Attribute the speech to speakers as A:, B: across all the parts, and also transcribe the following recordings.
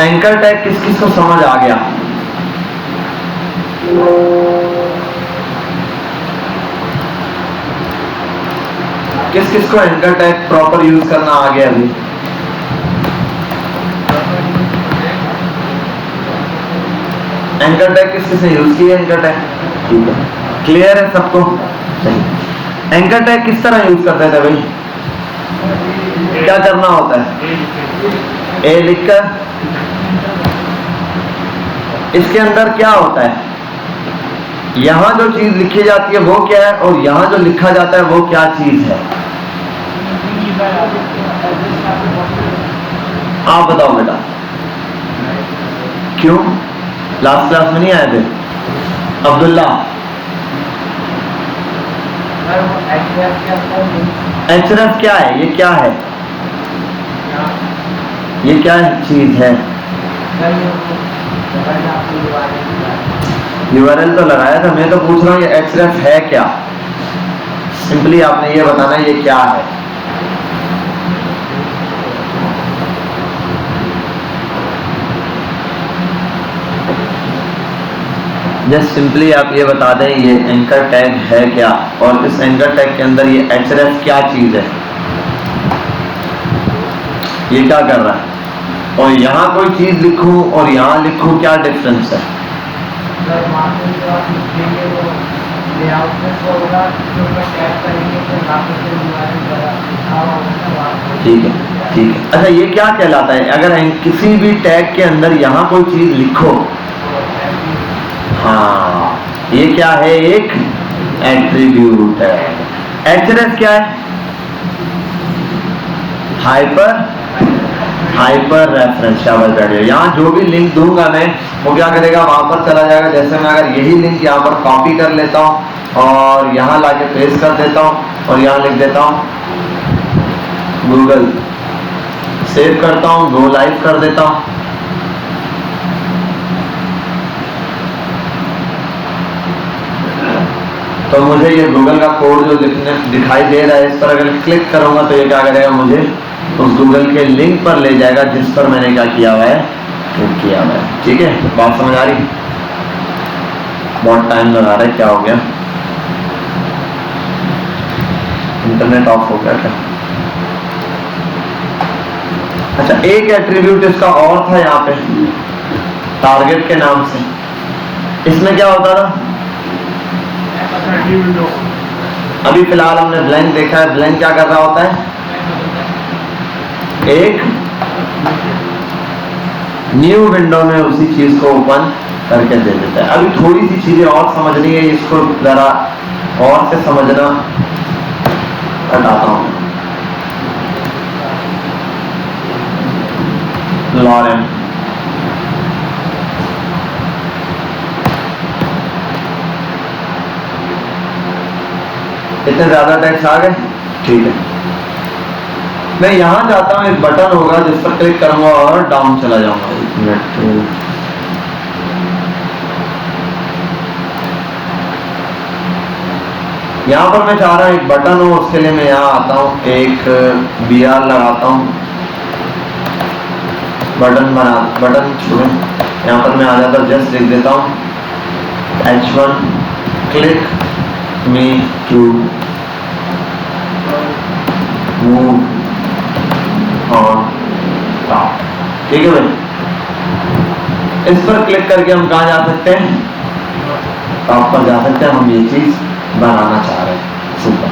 A: Anchor tag किस किस को समझ आ गया? किस किस को एंकर टैग प्रॉपर यूज करना आ गया अभी? एंकर टैग किस किस ने यूज किया? एंकर टैग ठीक है, क्लियर है सबको? नहीं। एंकर टैग किस तरह यूज करते थे भाई? क्या करना होता है? ए लिखकर, इसके अंदर क्या होता है? यहां जो चीज लिखी जाती है वो क्या है, और यहां जो लिखा जाता है वो क्या चीज है? आप बताओ बेटा, क्यों लास्ट क्लास में नहीं आए थे? अब्दुल्ला, एचरफ क्या है? ये क्या है? ये क्या चीज है? यूआरएल तो लगाया था, मैं तो पूछ रहा हूँ ये एचरफ है क्या? सिंपली आपने ये बताना ये क्या है। जस्ट सिंपली आप ये बता दें ये एंकर टैग है क्या, और इस एंकर टैग के अंदर ये एचरफ क्या चीज है, ये क्या कर रहा है, और यहाँ कोई चीज लिखूं और यहाँ लिखूं, क्या डिफरेंस है? ठीक है ठीक है। अच्छा ये क्या कहलाता है अगर किसी भी टैग के अंदर यहाँ कोई चीज लिखो? हाँ, ये क्या है? एक एट्रीब्यूट है। एचरएफ क्या है? Hyper reference. शाबाश बैठिए। यहाँ जो भी लिंक दूंगा मैं वो क्या करेगा, वहां पर चला जाएगा। जैसे मैं अगर यही लिंक यहाँ पर कॉपी कर लेता हूँ और यहाँ लाके पेस्ट कर देता हूँ और यहाँ लिख देता हूँ गूगल, सेव करता हूँ, गो लाइव कर देता हूँ, तो मुझे ये गूगल का कोड जो दिखाई दे रहा है इस पर अगर क्लिक करूंगा तो ये क्या करेगा, मुझे उस गूगल के लिंक पर ले जाएगा जिस पर मैंने क्या किया हुआ है, क्लिक किया हुआ है। ठीक है, बात समझ आ रही? बहुत टाइम लगा रहा है, क्या हो गया? इंटरनेट ऑफ हो गया क्या? अच्छा, एक एट्रीब्यूट इसका और था यहाँ पे टारगेट के नाम से। इसमें क्या होता था? अभी फिलहाल हमने ब्लैंक देखा है। ब्लैंक क्या कर रहा होता है? एक न्यू विंडो में उसी चीज को ओपन करके दे देता है। अभी थोड़ी सी चीजें और समझनी है, इसको जरा और से समझना बताता हूं। लॉरेन, इतने ज्यादा टैक्स आ गए? ठीक है, मैं यहां जाता हूं, एक बटन होगा जिस पर क्लिक करूंगा और डाउन चला जाऊंगा। एक मिनट, यहां पर मैं चाह रहा हूं एक बटन हो, उसके लिए मैं यहां आता हूं, एक BR लगाता हूं, बटन छोड़ो, यहां पर मैं आ जाता हूं, जस्ट लिख देता हूं H1 click me to move on top. ठीक है भाई, इस पर क्लिक करके हम कहां जा सकते हैं? टॉप पर जा सकते हैं। हम ये चीज बनाना चाह रहे हैं। सुपर।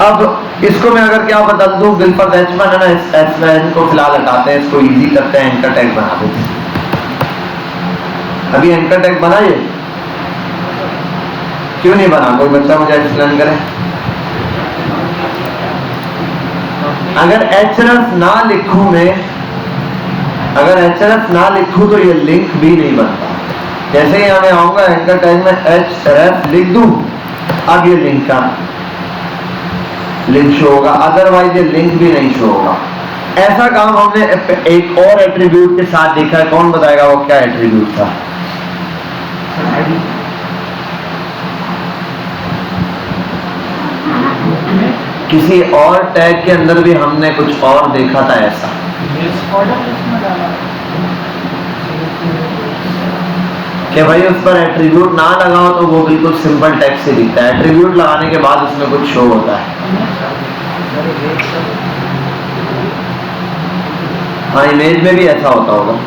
A: अब इसको मैं अगर क्या बदल दूं, बिल्कुल H1 है ना, इस H1 को फिलहाल हटाते हैं, इसको इजी करते हैं, एंकर टैग बना देते हैं। अभी एंकर टैग बना, ये क्यों नहीं बना? कोई बच्चा मुझे एक्सप्लेन करे। अगर एचरफ ना लिखूं मैं, अगर एचरफ ना लिखूं तो ये लिंक भी नहीं बनता। जैसे ही मैं आऊंगा एंकर टैग में एचरफ लिख दूं, अब ये लिंक का लिंक शो होगा, अदरवाइज ये लिंक भी नहीं शो होगा। ऐसा काम हमने एक और एट्रीब्यूट के साथ देखा है। कौन बताएगा वो क्या एट्रीब्यूट था? किसी और टैग के अंदर भी हमने कुछ और देखा था ऐसा। कि भाई उस पर एट्रीब्यूट ना लगाओ तो वो बिल्कुल सिंपल टेक्स्ट ही दिखता है, एट्रीब्यूट लगाने के बाद उसमें कुछ शो होता है। हाँ, इमेज में भी ऐसा होता होगा।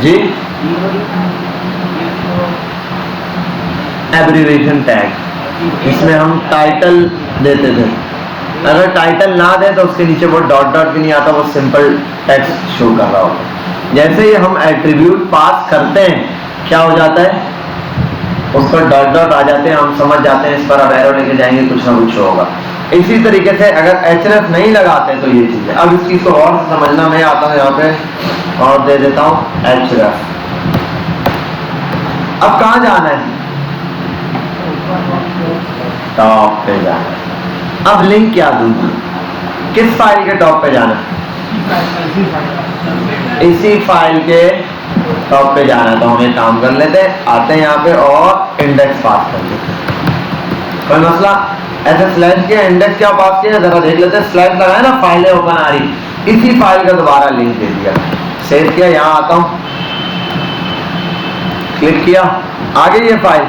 A: जी, एब्रीविएशन टैग, इसमें हम टाइटल देते थे, अगर टाइटल ना दे तो उसके नीचे वो डॉट डॉट भी नहीं आता, वो सिंपल टेक्स्ट शो कर रहा होगा। जैसे ही हम एट्रीब्यूट पास करते हैं क्या हो जाता है, उस पर डॉट डॉट आ जाते हैं, हम समझ जाते हैं इस पर अब एरो लेके जाएंगे कुछ ना कुछ होगा। इसी तरीके से अगर एचरेफ नहीं लगाते तो ये चीज है। अब इस चीज को और समझना, मैं आता हूँ यहाँ पे और दे देता हूँ एचरेफ। अब कहाँ जाना है, टॉप पे जाना है। अब लिंक क्या दूं, किस फाइल के टॉप पे जाना है, इसी फाइल के टॉप पे जाना है। तो हम एक काम कर लेते हैं, आते हैं यहाँ पे और इंडेक्स पास कर लेते हैं, कोई मसला। ऐसे स्लैश के इंडेक्स क्या पास किया जरा देख लेते हैं। स्लैश लगाया ना, फाइलें ओपन आ रही, इसी फाइल का दोबारा लिंक दे दिया, सेव किया, यहाँ आता हूँ, क्लिक किया, आ गई ये फाइल,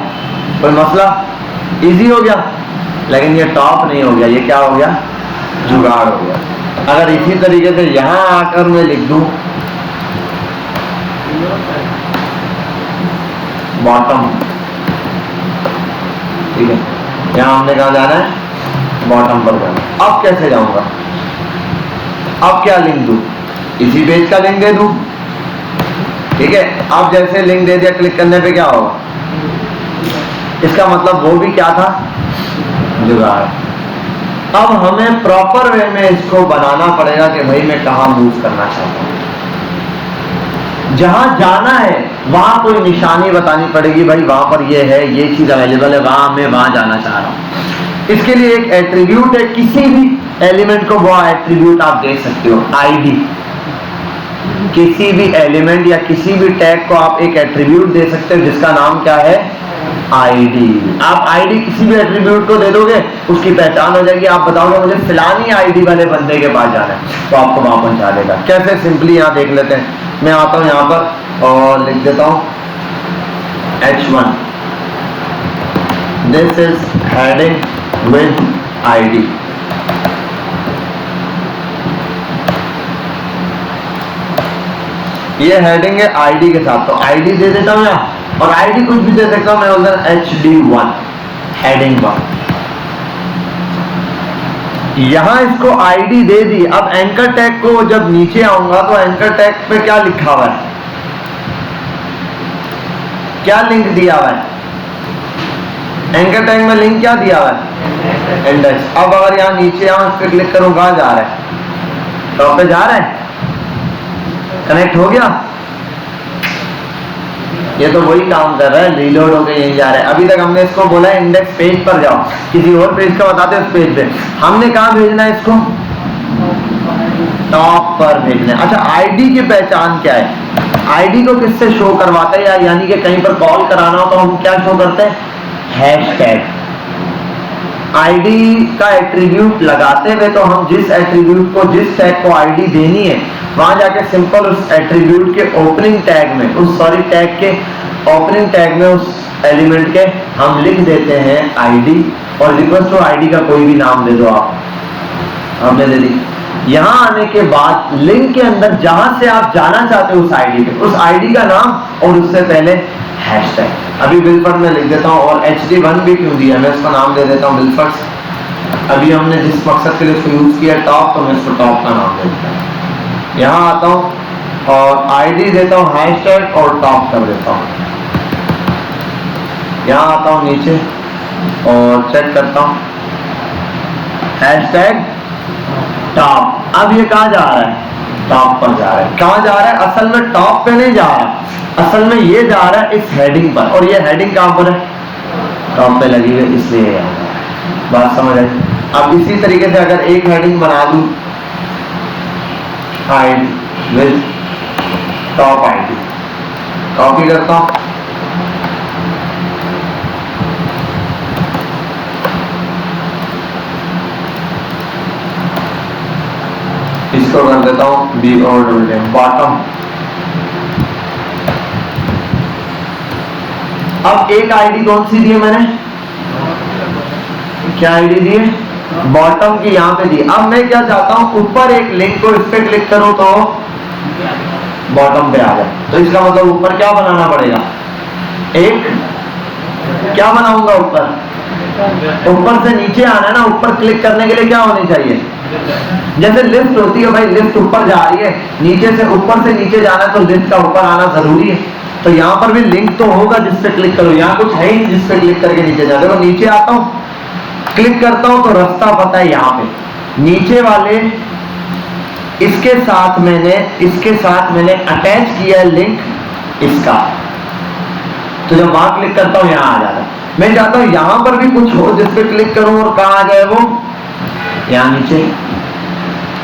A: कोई मसला, इजी हो गया। लेकिन ये टॉप नहीं हो गया, ये क्या हो गया, जुगाड़ हो गया। अगर इसी तरीके से यहां आकर मैं लिख दूं बॉटम, ठीक है, यहां हमने कहा जाना है, बॉटम पर जाना। अब कैसे जाऊंगा, अब क्या लिंक दूं, इसी पेज का लिंक दे दूं, ठीक है। अब जैसे लिंक दे दिया, क्लिक करने पे क्या होगा, इसका मतलब वो भी क्या था, जुगाड़। अब हमें प्रॉपर वे में इसको बनाना पड़ेगा कि भाई मैं कहां मूव करना चाहता हूं, जहां जाना है वहां कोई निशानी बतानी पड़ेगी, भाई वहां पर ये है, ये चीज अवेलेबल है, वहां मैं वहां जाना चाह रहा हूं। इसके लिए एक एट्रीब्यूट है, किसी भी एलिमेंट को वो एट्रीब्यूट आप दे सकते हो, आईडी, किसी भी एलिमेंट या किसी भी टैग को आप एक एट्रीब्यूट दे सकते हो जिसका नाम क्या है, आईडी। आप आईडी किसी भी एट्रीब्यूट को दे दोगे, उसकी पहचान हो जाएगी। आप बताओगे मुझे फिलानी आईडी वाले बंदे के पास जाना है, तो आपको वहां पहुंचा देगा। कैसे, सिंपली यहां देख लेते हैं। मैं आता हूं यहां पर और लिख देता हूं H1, this is heading with ID. ये हेडिंग है आईडी के साथ, तो आईडी दे देता हूं यहां, और आईडी कुछ भी दे सकता हूं मैं, उधर HD1 हेडिंग 1। यहां इसको आईडी दे दी। अब एंकर टैग को जब नीचे आऊंगा तो एंकर टैग पे क्या लिखा हुआ है, क्या लिंक दिया हुआ है, एंकर टैग में लिंक क्या दिया हुआ है, इंडेक्स। अब अगर यहां नीचे आऊं, इस पे क्लिक करूं, कहां जा रहा है, टॉप पे जा रहा है, कनेक्ट हो गया। ये तो वही काम कर रहा है, रीलोड होकर यहीं जा रहा है। अभी तक हमने इसको बोला है इंडेक्स पेज पर जाओ, किसी और पेज का बताते हैं, उस पेज पे हमने कहां भेजना है इसको, टॉप पर भेजना है। अच्छा, आईडी की पहचान क्या है, आईडी को किससे शो करवाते हैं, यानी कि कहीं पर कॉल कराना हो तो हम क्या शो करते हैं, हैशटैग। आईडी का एट्रीब्यूट लगाते हुए तो हम जिस एट्रीब्यूट को, जिस टैग को आईडी देनी है, वहां जाके सिंपल उस एट्रीब्यूट के ओपनिंग टैग में, उस सॉरी टैग के ओपनिंग टैग में, उस एलिमेंट के हम लिख देते हैं आईडी, और रिक्वेस्ट टू आईडी का कोई भी नाम दे दो आप, हमने दे दी। यहां आने के बाद लिंक के अंदर जहां से आप जाना चाहते हो उस आईडी पे, उस आईडी का नाम और उससे पहले हैशटैग। अभी बिलफर्ड में लिख देता हूं, और HD1 भी क्यों दिया, मैं इसका नाम दे देता हूं बिलफर्ड। अभी हमने जिस मकसद के लिए इसको यूज किया टॉप, तो मैं इसको टॉप का नाम दे देता हूं। यहां आता हूं और आईडी देता हूं हैशटैग और टॉप कर देता हूं। यहां आता हूं नीचे और चेक करता हूं हैशटैग टॉप। अब ये कहां जा रहा है, टॉप पर जा रहा है। कहां जा रहा है, असल में टॉप पे नहीं जा रहा, असल में ये जा रहा है इस हेडिंग पर, और ये हेडिंग कहां पर है, टॉप पे लगी हुई, इसलिए बात समझ आई। अब इसी तरीके से अगर एक हेडिंग बना दूं, hide with top ID, copy करता हूं, इसको कर देता हूं बी और बॉटम। अब एक आईडी कौन सी दी है मैंने, क्या आईडी दी है, बॉटम की यहां पे दी। अब मैं क्या चाहता हूं, ऊपर एक लिंक को इस पे क्लिक करूं तो बॉटम पे आ जाए। तो इसका मतलब ऊपर क्या बनाना पड़ेगा, एक क्या बनाऊंगा ऊपर, ऊपर से नीचे आना है ना, ऊपर क्लिक करने के लिए क्या होनी चाहिए, जैसे लिफ्ट होती है भाई, लिफ्ट ऊपर जा रही है, नीचे से ऊपर से नीचे जाना है तो लिफ्ट का ऊपर आना जरूरी है। तो यहाँ पर भी लिंक तो होगा जिस पे क्लिक करो, यहाँ कुछ है ही जिस पे क्लिक करके नीचे जाते हो। नीचे आता हूँ, क्लिक करता हूं तो रास्ता पता है यहाँ पे नीचे वाले, इसके साथ मैंने अटैच किया है लिंक इसका। तो जब वहां क्लिक करता हूं यहां आ जाता है। मैं चाहता हूं यहां पर भी कुछ हो जिस पे क्लिक करूं और कहां आ जाए वो, यहां नीचे।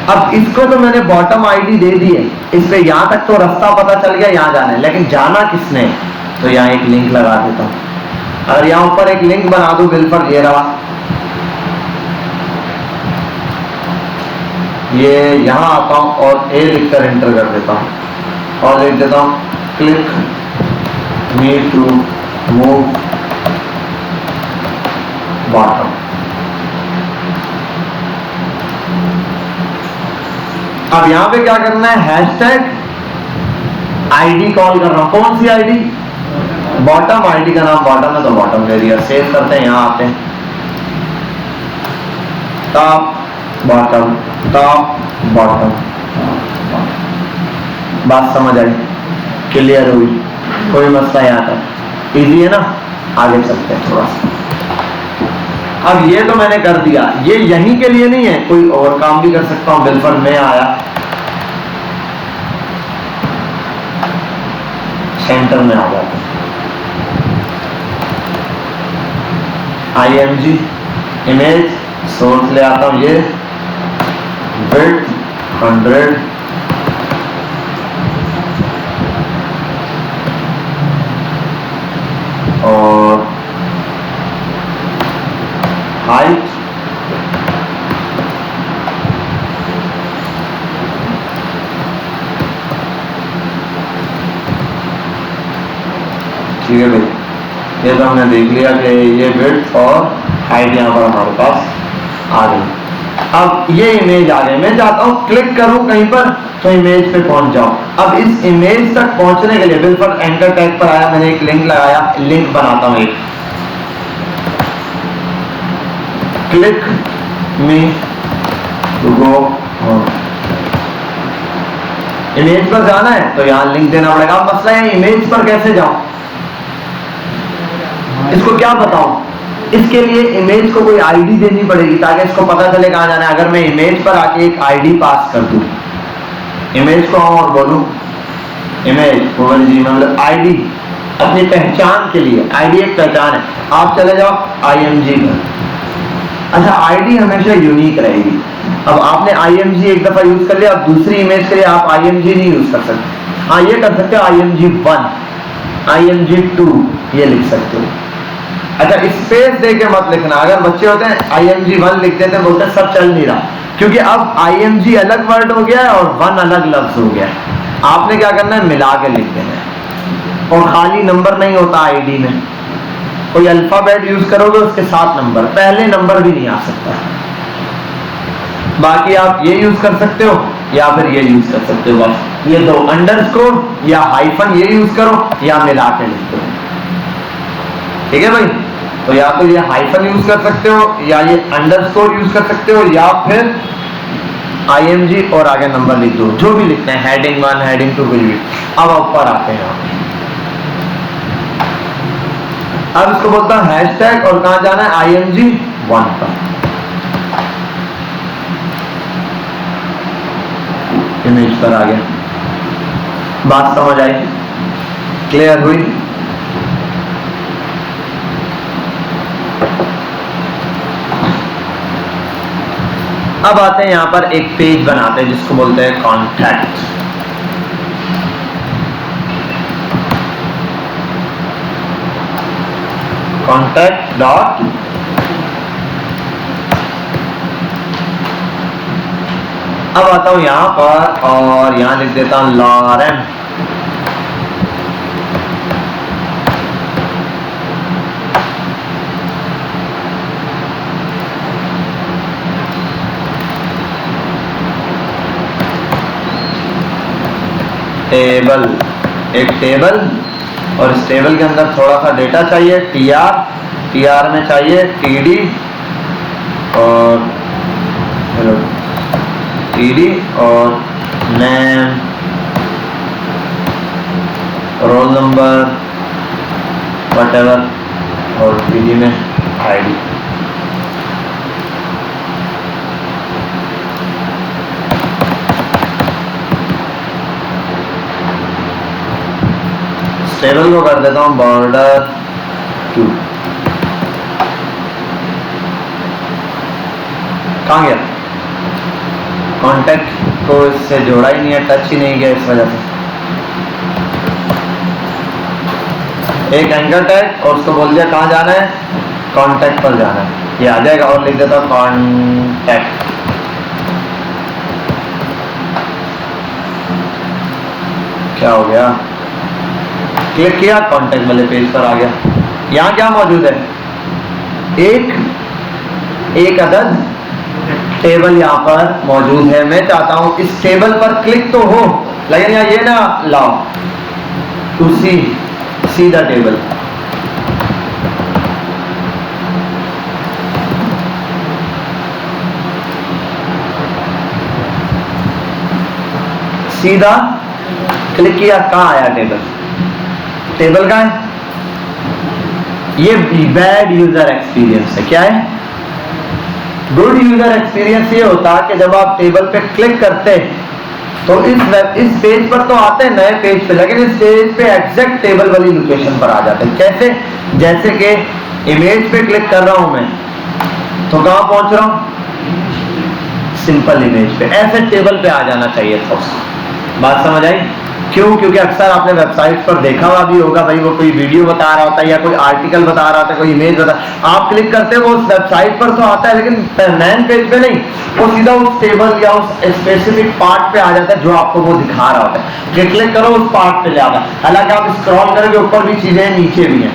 A: अब इसको तो मैंने बॉटम आईडी दे दी है, इस पे यहां तक तो रास्ता पता चल गया यहां जाना है, लेकिन जाना किसने, तो यहां एक लिंक लगा देता हूं। अगर यहां ऊपर एक लिंक बना दूं बिल पर, ये रहा, ये यहां आता हूं और ए लिखकर एंटर कर देता हूं और लिख देता हूं click me to move bottom. अब यहां पे क्या करना है, हैशटैग आईडी कॉल कर रहा हूं। कौन सी आईडी, बॉटम। आईडी का नाम बॉटम है तो बॉटम दे दिया। सेव करते हैं, यहां आते हैं, टॉप बॉटम, टॉप बॉटम। बात समझ आई, क्लियर हुई, कोई मसला यहाँ तक इजी है ना। आगे चलते हैं थोड़ा सा। अब ये तो मैंने कर दिया, ये यहीं के लिए नहीं है, कोई और काम भी कर सकता हूं। बिल पर मैं आया, सेंटर में आ जाता हूं, IMG इमेज सोर्स ले आता हूं, ये विड्थ 100 और हाइट ठीक है भाई। ये तो हमने देख लिया कि ये विड्थ और हाइट यहाँ पर हमारे पास आ गई। अब ये इमेज आ गई, मैं चाहता हूं क्लिक करूं कहीं पर तो इमेज पे पहुंच जाऊं। अब इस इमेज तक पहुंचने के लिए बिल पर एंकर टैग पर आया, मैंने एक लिंक लगाया, लिंक बनाता हूं एक, click me to go image पर जाना है तो यहां लिंक देना पड़ेगा। अब मसला है इमेज पर कैसे जाऊं, इसको क्या बताऊं, इसके लिए इमेज को कोई आईडी देनी पड़ेगी ताकि इसको पता चले कहां जाना है। अगर मैं इमेज पर आके एक आईडी पास कर दूं, इमेज को और बोलूं इमेज जी, मतलब आईडी अपनी पहचान के लिए, आईडी एक पहचान है। आप चले जाओ IMG पर, अच्छा आईडी हमेशा यूनिक रहेगी। अब आपने IMG एक दफा यूज कर लिया, अब दूसरी इमेज के लिए आप IMG नहीं यूज कर सकते। हाँ ये कर सकते हो, IMG1 IMG2 ये लिख सकते हो। अच्छा स्पेस दे के मत लिखना, अगर बच्चे होते हैं IMG1 लिख देते हैं, बोलते हैं सब चल नहीं रहा, क्योंकि अब IMG अलग वर्ड हो गया है और 1 अलग लफ्ज हो गया है। आपने क्या करना है, मिला के लिख देना है। और खाली नंबर नहीं होता आईडी में, कोई अल्फाबेट यूज करोगे उसके साथ नंबर, पहले नंबर भी नहीं आ सकता। बाकी आप ये यूज कर सकते हो या फिर ये यूज कर सकते हो, बस ये दो, अंडरस्कोर या हाइफन ये यूज करो या मिला के लिख दो, ठीक है भाई। तो या तो ये हाइफन यूज कर सकते हो या ये अंडरस्कोर यूज कर सकते हो या फिर IMG और आगे नंबर लिख दो, जो भी लिखते हैं, हेडिंग 1 हेडिंग 2 कुछ भी। अब ऊपर आते हैं, अब इसको बोलता हूं हैशटैग और कहां जाना है, IMG1 पर। इमेज पर आ गया, बात समझ आई, क्लियर हुई। अब आते हैं यहां पर एक पेज बनाते हैं जिसको बोलते हैं कॉन्टैक्ट। कॉन्टैक्ट डॉट अब आता हूं यहां पर और यहां लिख देता हूं लॉरेन। टेबल, एक टेबल, और इस टेबल के अंदर थोड़ा सा डेटा चाहिए, टीआर में चाहिए टीडी और टीडी और नेम, रोल नंबर, व्हाटएवर, और टीडी में आईडी। टेबल को कर देता हूं बॉर्डर 2। कहाँ गया? कॉन्टेक्ट को इससे जोड़ा ही नहीं है, टच ही नहीं किया, इस वजह से। एक एंकर टैग और उसको बोल दिया कहाँ जाना है, कॉन्टेक्ट पर जाना है, ये आ जाएगा। और लिख देता हूं कॉन्टेक्ट। क्या हो गया? क्लिक किया, कॉन्टेक्ट वाले पेज पर आ गया। यहां क्या मौजूद है? एक अदद टेबल यहां पर मौजूद है। मैं चाहता हूं इस टेबल पर क्लिक तो हो, लेकिन यहाँ ये ना लाओ टू सी द टेबल। सीधा क्लिक किया, कहां आया टेबल? टेबल का है। ये बैड यूजर एक्सपीरियंस है। क्या है? गुड यूजर एक्सपीरियंस ये होता है कि जब आप टेबल पे क्लिक करते तो इस पेज पर तो आते हैं नए पेज पे, लेकिन इस पेज पे एग्जैक्ट टेबल वाली लोकेशन पर आ जाते हैं। कैसे? जैसे कि इमेज पे क्लिक कर रहा हूं मैं तो कहां पहुंच रहा हूं? सिंपल इमेज पे। ऐसे टेबल पे आ जाना चाहिए था। बात समझ आई? क्यों? क्योंकि अक्सर आपने वेबसाइट पर देखा हुआ भी होगा, भाई वो कोई वीडियो बता रहा होता है या कोई आर्टिकल बता रहा होता है, कोई इमेज बता, आप क्लिक करते हैं वो उस वेबसाइट पर तो आता है, लेकिन मेन पेज पे नहीं, वो सीधा उस टेबल या उस स्पेसिफिक पार्ट पे आ जाता है जो आपको वो दिखा रहा होता है। क्लिक करो उस पार्ट पे जाता है, हालांकि आप स्क्रॉल करोगे ऊपर भी चीजें हैं, नीचे भी हैं।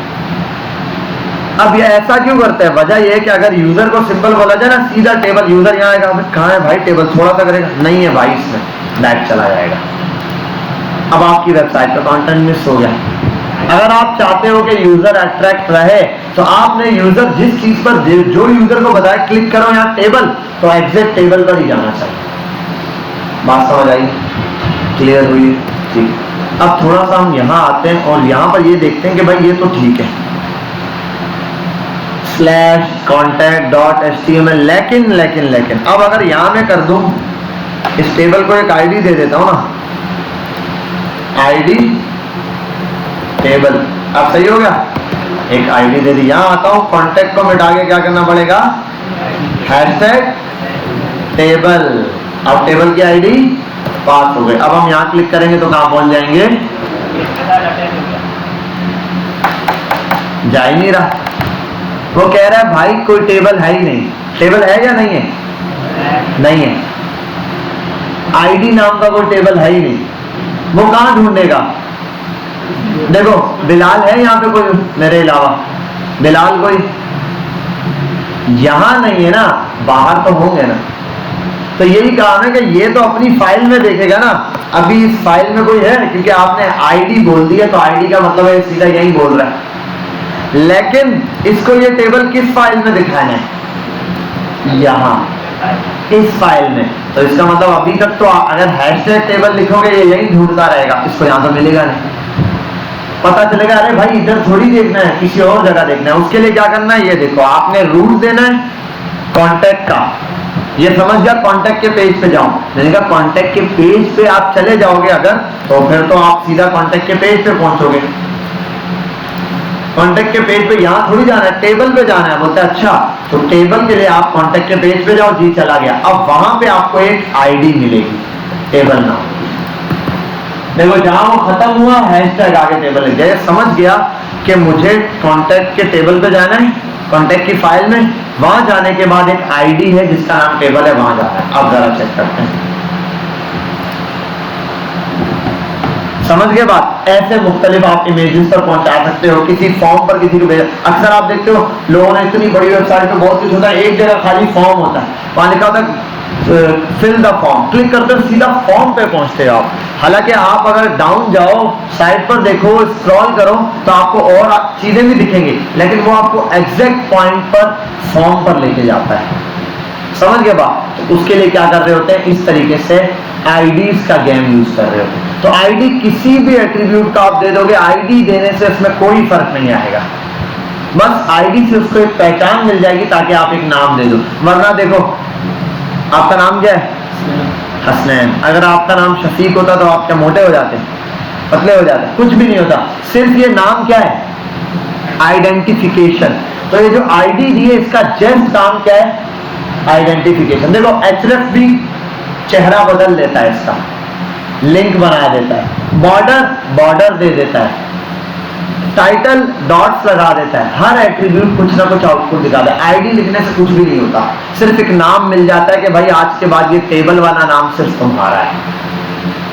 A: अब ये ऐसा क्यों करते हैं? वजह यह है कि अगर यूजर को सिंपल बोला जाए ना, सीधा टेबल, यूजर यहाँ आएगा, कहाँ है भाई टेबल, थोड़ा सा करेगा, नहीं है भाई, इसमें बैक चला जाएगा। अब आपकी वेबसाइट पर कंटेंट मिस हो गया। अगर आप चाहते हो कि यूजर अट्रैक्ट रहे तो आपने यूजर जिस चीज पर जो यूजर को बताया क्लिक करो यहाँ टेबल, तो एग्जैक्ट टेबल पर ही जाना चाहिए। बात समझ आई? क्लियर हुई? ठीक। अब थोड़ा सा हम यहाँ आते हैं और यहाँ पर ये देखते हैं कि भाई ये तो ठीक है /contact.html, लेकिन अब अगर यहाँ मैं कर दूं, इस टेबल को एक आईडी दे देता हूं ना, आईडी टेबल। अब सही हो गया? एक आईडी दे दी। यहां आता हूं, कॉन्टेक्ट को मिटा के क्या करना पड़ेगा? #टेबल। अब टेबल की आईडी पास हो गई। अब हम यहां क्लिक करेंगे तो कहां पहुंच जाएंगे? जा ही नहीं रहा। वो कह रहा है भाई कोई टेबल है ही नहीं। टेबल है या नहीं है? नहीं है। आईडी नाम का कोई टेबल है ही नहीं। वो कहां ढूंढेगा? देखो बिलाल है यहाँ पे कोई मेरे अलावा? बिलाल कोई यहां नहीं है ना, बाहर तो होंगे ना। तो यही काम है कि ये तो अपनी फाइल में देखेगा ना। अभी इस फाइल में कोई है, क्योंकि आपने आईडी बोल दिया तो आईडी का मतलब है सीधा यही बोल रहा है। लेकिन इसको ये टेबल किस फाइल में दिखाना है? यहां इस फाइल में। तो इसका मतलब अभी तक तो अगर #टेबल लिखोगे ये यही ढूंढता रहेगा, इसको यहां तो मिलेगा नहीं। पता चलेगा अरे भाई इधर थोड़ी देखना है, किसी और जगह देखना है। उसके लिए क्या करना है? ये देखो, आपने रूट देना है कॉन्टेक्ट का। ये समझ गया? कॉन्टेक्ट के पेज पे जाओ, मैंने कहा कॉन्टेक्ट के पेज पे आप चले जाओगे अगर, तो फिर तो आप सीधा कॉन्टेक्ट के पेज पे पहुंचोगे। कॉन्टेक्ट के पेज पे यहां थोड़ी जाना है, टेबल पे जाना है। बोलते हैं अच्छा, तो टेबल के लिए आप कॉन्टेक्ट के पेज पे जाओ। जी चला गया। अब वहां पे आपको एक आईडी मिलेगी, टेबल नाम। देखो जहां वो खत्म हुआ हैशटैग आगे टेबल लिख गया। समझ गया कि मुझे कॉन्टेक्ट के टेबल पे जाना है, कॉन्टेक्ट की फाइल में। वहां जाने के बाद एक आईडी है जिसका नाम टेबल है, वहां जाना है। अब जरा चेक करते हैं। समझ गए बात? ऐसे मुख्तलिफ आप इमेजेस पर पहुंचा सकते हो, किसी फॉर्म पर किसी को भेजा। अक्सर आप देखते हो लोगों ने इतनी बड़ी वेबसाइट पे बहुत कुछ होता है, एक जगह खाली फॉर्म होता है, वहां लिखा होता है फिल द फॉर्म, क्लिक करते हो सीधा फॉर्म पे पहुंचते हो आप। हालांकि आप अगर डाउन जाओ, साइड पर देखो, स्क्रॉल करो तो आपको और चीजें भी दिखेंगी, लेकिन वो आपको एग्जैक्ट पॉइंट पर फॉर्म पर लेके जाता है। समझ गए बात? तो उसके लिए क्या कर रहे होते हैं, इस तरीके से आईडीज का गेम यूज कर रहे होते हैं। तो आईडी किसी भी एट्रीब्यूट का आप दे दोगे, आईडी देने से उसमें कोई फर्क नहीं आएगा, बस आईडी से उसको एक पहचान मिल जाएगी ताकि आप एक नाम दे दो। वरना देखो आपका नाम क्या है, हसनैन, अगर आपका नाम शफीक होता तो आप क्या मोटे हो जाते, पतले हो जाते? कुछ भी नहीं होता। सिर्फ ये नाम क्या है, आइडेंटिफिकेशन। तो ये जो आईडी दी है इसका जस्ट काम क्या है, आइडेंटिफिकेशन। देखो एचरेफ भी चेहरा बदल देता है, इसका लिंक बना देता है, बॉर्डर दे देता है, टाइटल डॉट्स लगा देता है, हर एट्रीब्यूट कुछ ना कुछ आउटपुट दिखाता है। आईडी लिखने से कुछ भी नहीं होता, सिर्फ एक नाम मिल जाता है कि भाई आज के बाद ये टेबल वाला नाम सिर्फ तुम्हारा है।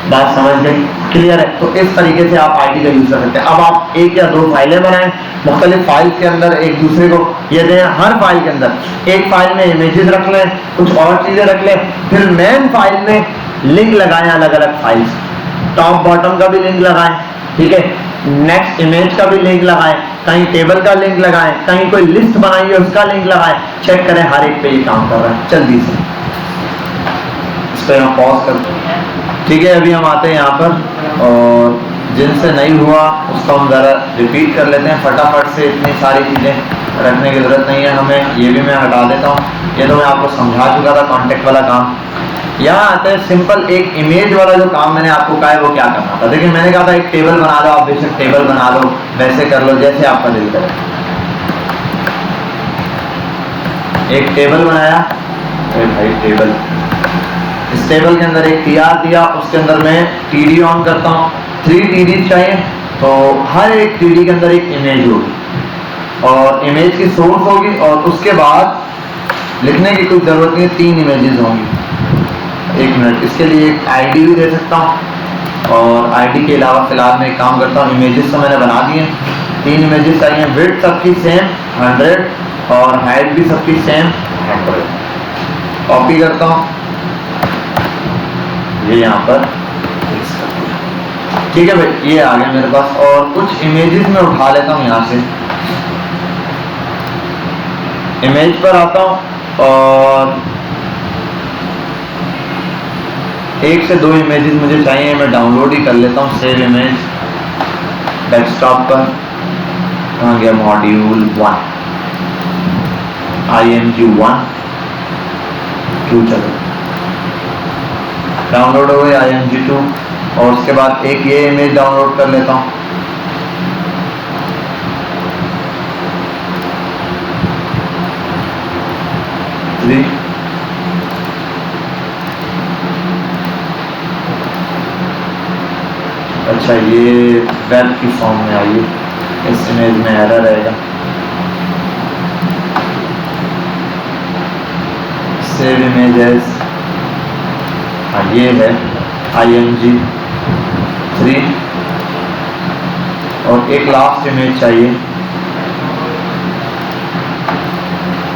A: बात समझ गई? क्लियर है? तो इस तरीके से आप आईडी का यूज कर सकते हैं। अब आप एक या दो फाइलें बनाएं, मुख्तलिफ फाइल के अंदर एक दूसरे को ये दें, हर फाइल के अंदर एक फाइल में इमेजेस रख लें, कुछ और चीजें रख लें, फिर मेन फाइल में लिंक लगाएं अलग अलग फाइल्स, टॉप बॉटम का भी लिंक लगाएं, ठीक है, नेक्स्ट इमेज का भी लिंक लगाएं, कहीं टेबल का लिंक लगाएं, कहीं कोई लिस्ट बनाई है उसका लिंक लगाएं, चेक करें हर एक पे ये काम कर रहा है। जल्दी से इस पर हम पॉज करते हैं, ठीक है। अभी हम आते हैं यहाँ पर, और जिनसे नहीं हुआ उसको हम ज़रा रिपीट कर लेते हैं फटाफट से। इतनी सारी चीज़ें रखने की ज़रूरत नहीं है हमें, ये भी मैं हटा देता हूँ। ये तो मैं आपको समझा चुका था कॉन्टेक्ट वाला काम। यहाँ आते हैं सिंपल एक इमेज वाला जो काम मैंने आपको कहा है वो क्या करना था। देखिए मैंने कहा था एक टेबल बना लो, आप बेशक टेबल बना लो, वैसे कर लो जैसे आपका दिल करे। एक टेबल बनाया, भाई टेबल, इस टेबल के अंदर एक टीआर दिया, उसके अंदर मैं टीडी ऑन करता हूँ, 3 टीडी चाहिए, तो हर एक टीडी के अंदर एक इमेज होगी और इमेज की सोर्स होगी, और उसके बाद लिखने की कोई जरूरत नहीं, 3 इमेजेस होंगी। एक मिनट, इसके लिए एक आईडी भी दे सकता हूँ, और आईडी के अलावा फिलहाल मैं एक काम करता हूँ, इमेजेस तो मैंने बना दिए, 3 इमेजेस चाहिए, विड्थ सबकी सेम 100 और हाइट भी सबकी सेम 100। कॉपी करता हूँ, ये यहाँ पर, ठीक है भाई, ये आ गया मेरे पास। और कुछ इमेजेस में उठा लेता हूँ, यहाँ से इमेज पर आता हूँ और 1 से 2 इमेजेस मुझे चाहिए, मैं डाउनलोड ही कर लेता हूँ। सेव इमेज डेस्कटॉप पर, कहाँ गया, मॉड्यूल 1 img1 2, चलो डाउनलोड हो गया img2। और उसके बाद एक ये इमेज डाउनलोड कर लेता हूँ, अच्छा ये वेब की फॉर्म में आई है, इस इमेज में एरर आएगा। सेव इमेजेस, हाँ ये है img3। और एक लास्ट इमेज चाहिए,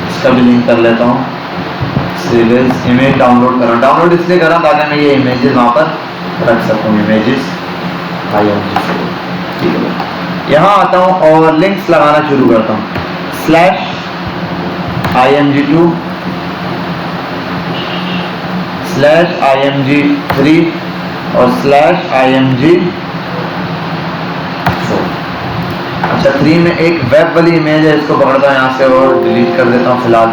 A: इसका भी लिंक कर लेता हूँ। सेव इमेज डाउनलोड कर रहा हूँ, डाउनलोड इसलिए कर रहा हूँ ताकि मैं ये इमेजेस वहाँ पर रख सकूँ, इमेजेस img4, ठीक है। यहाँ आता हूँ और लिंक्स लगाना शुरू करता हूँ, /img2 /img3 और /img4। अच्छा 3 में एक वेब वाली इमेज है, इसको पकड़ता हूँ यहाँ से और डिलीट कर देता हूँ फिलहाल।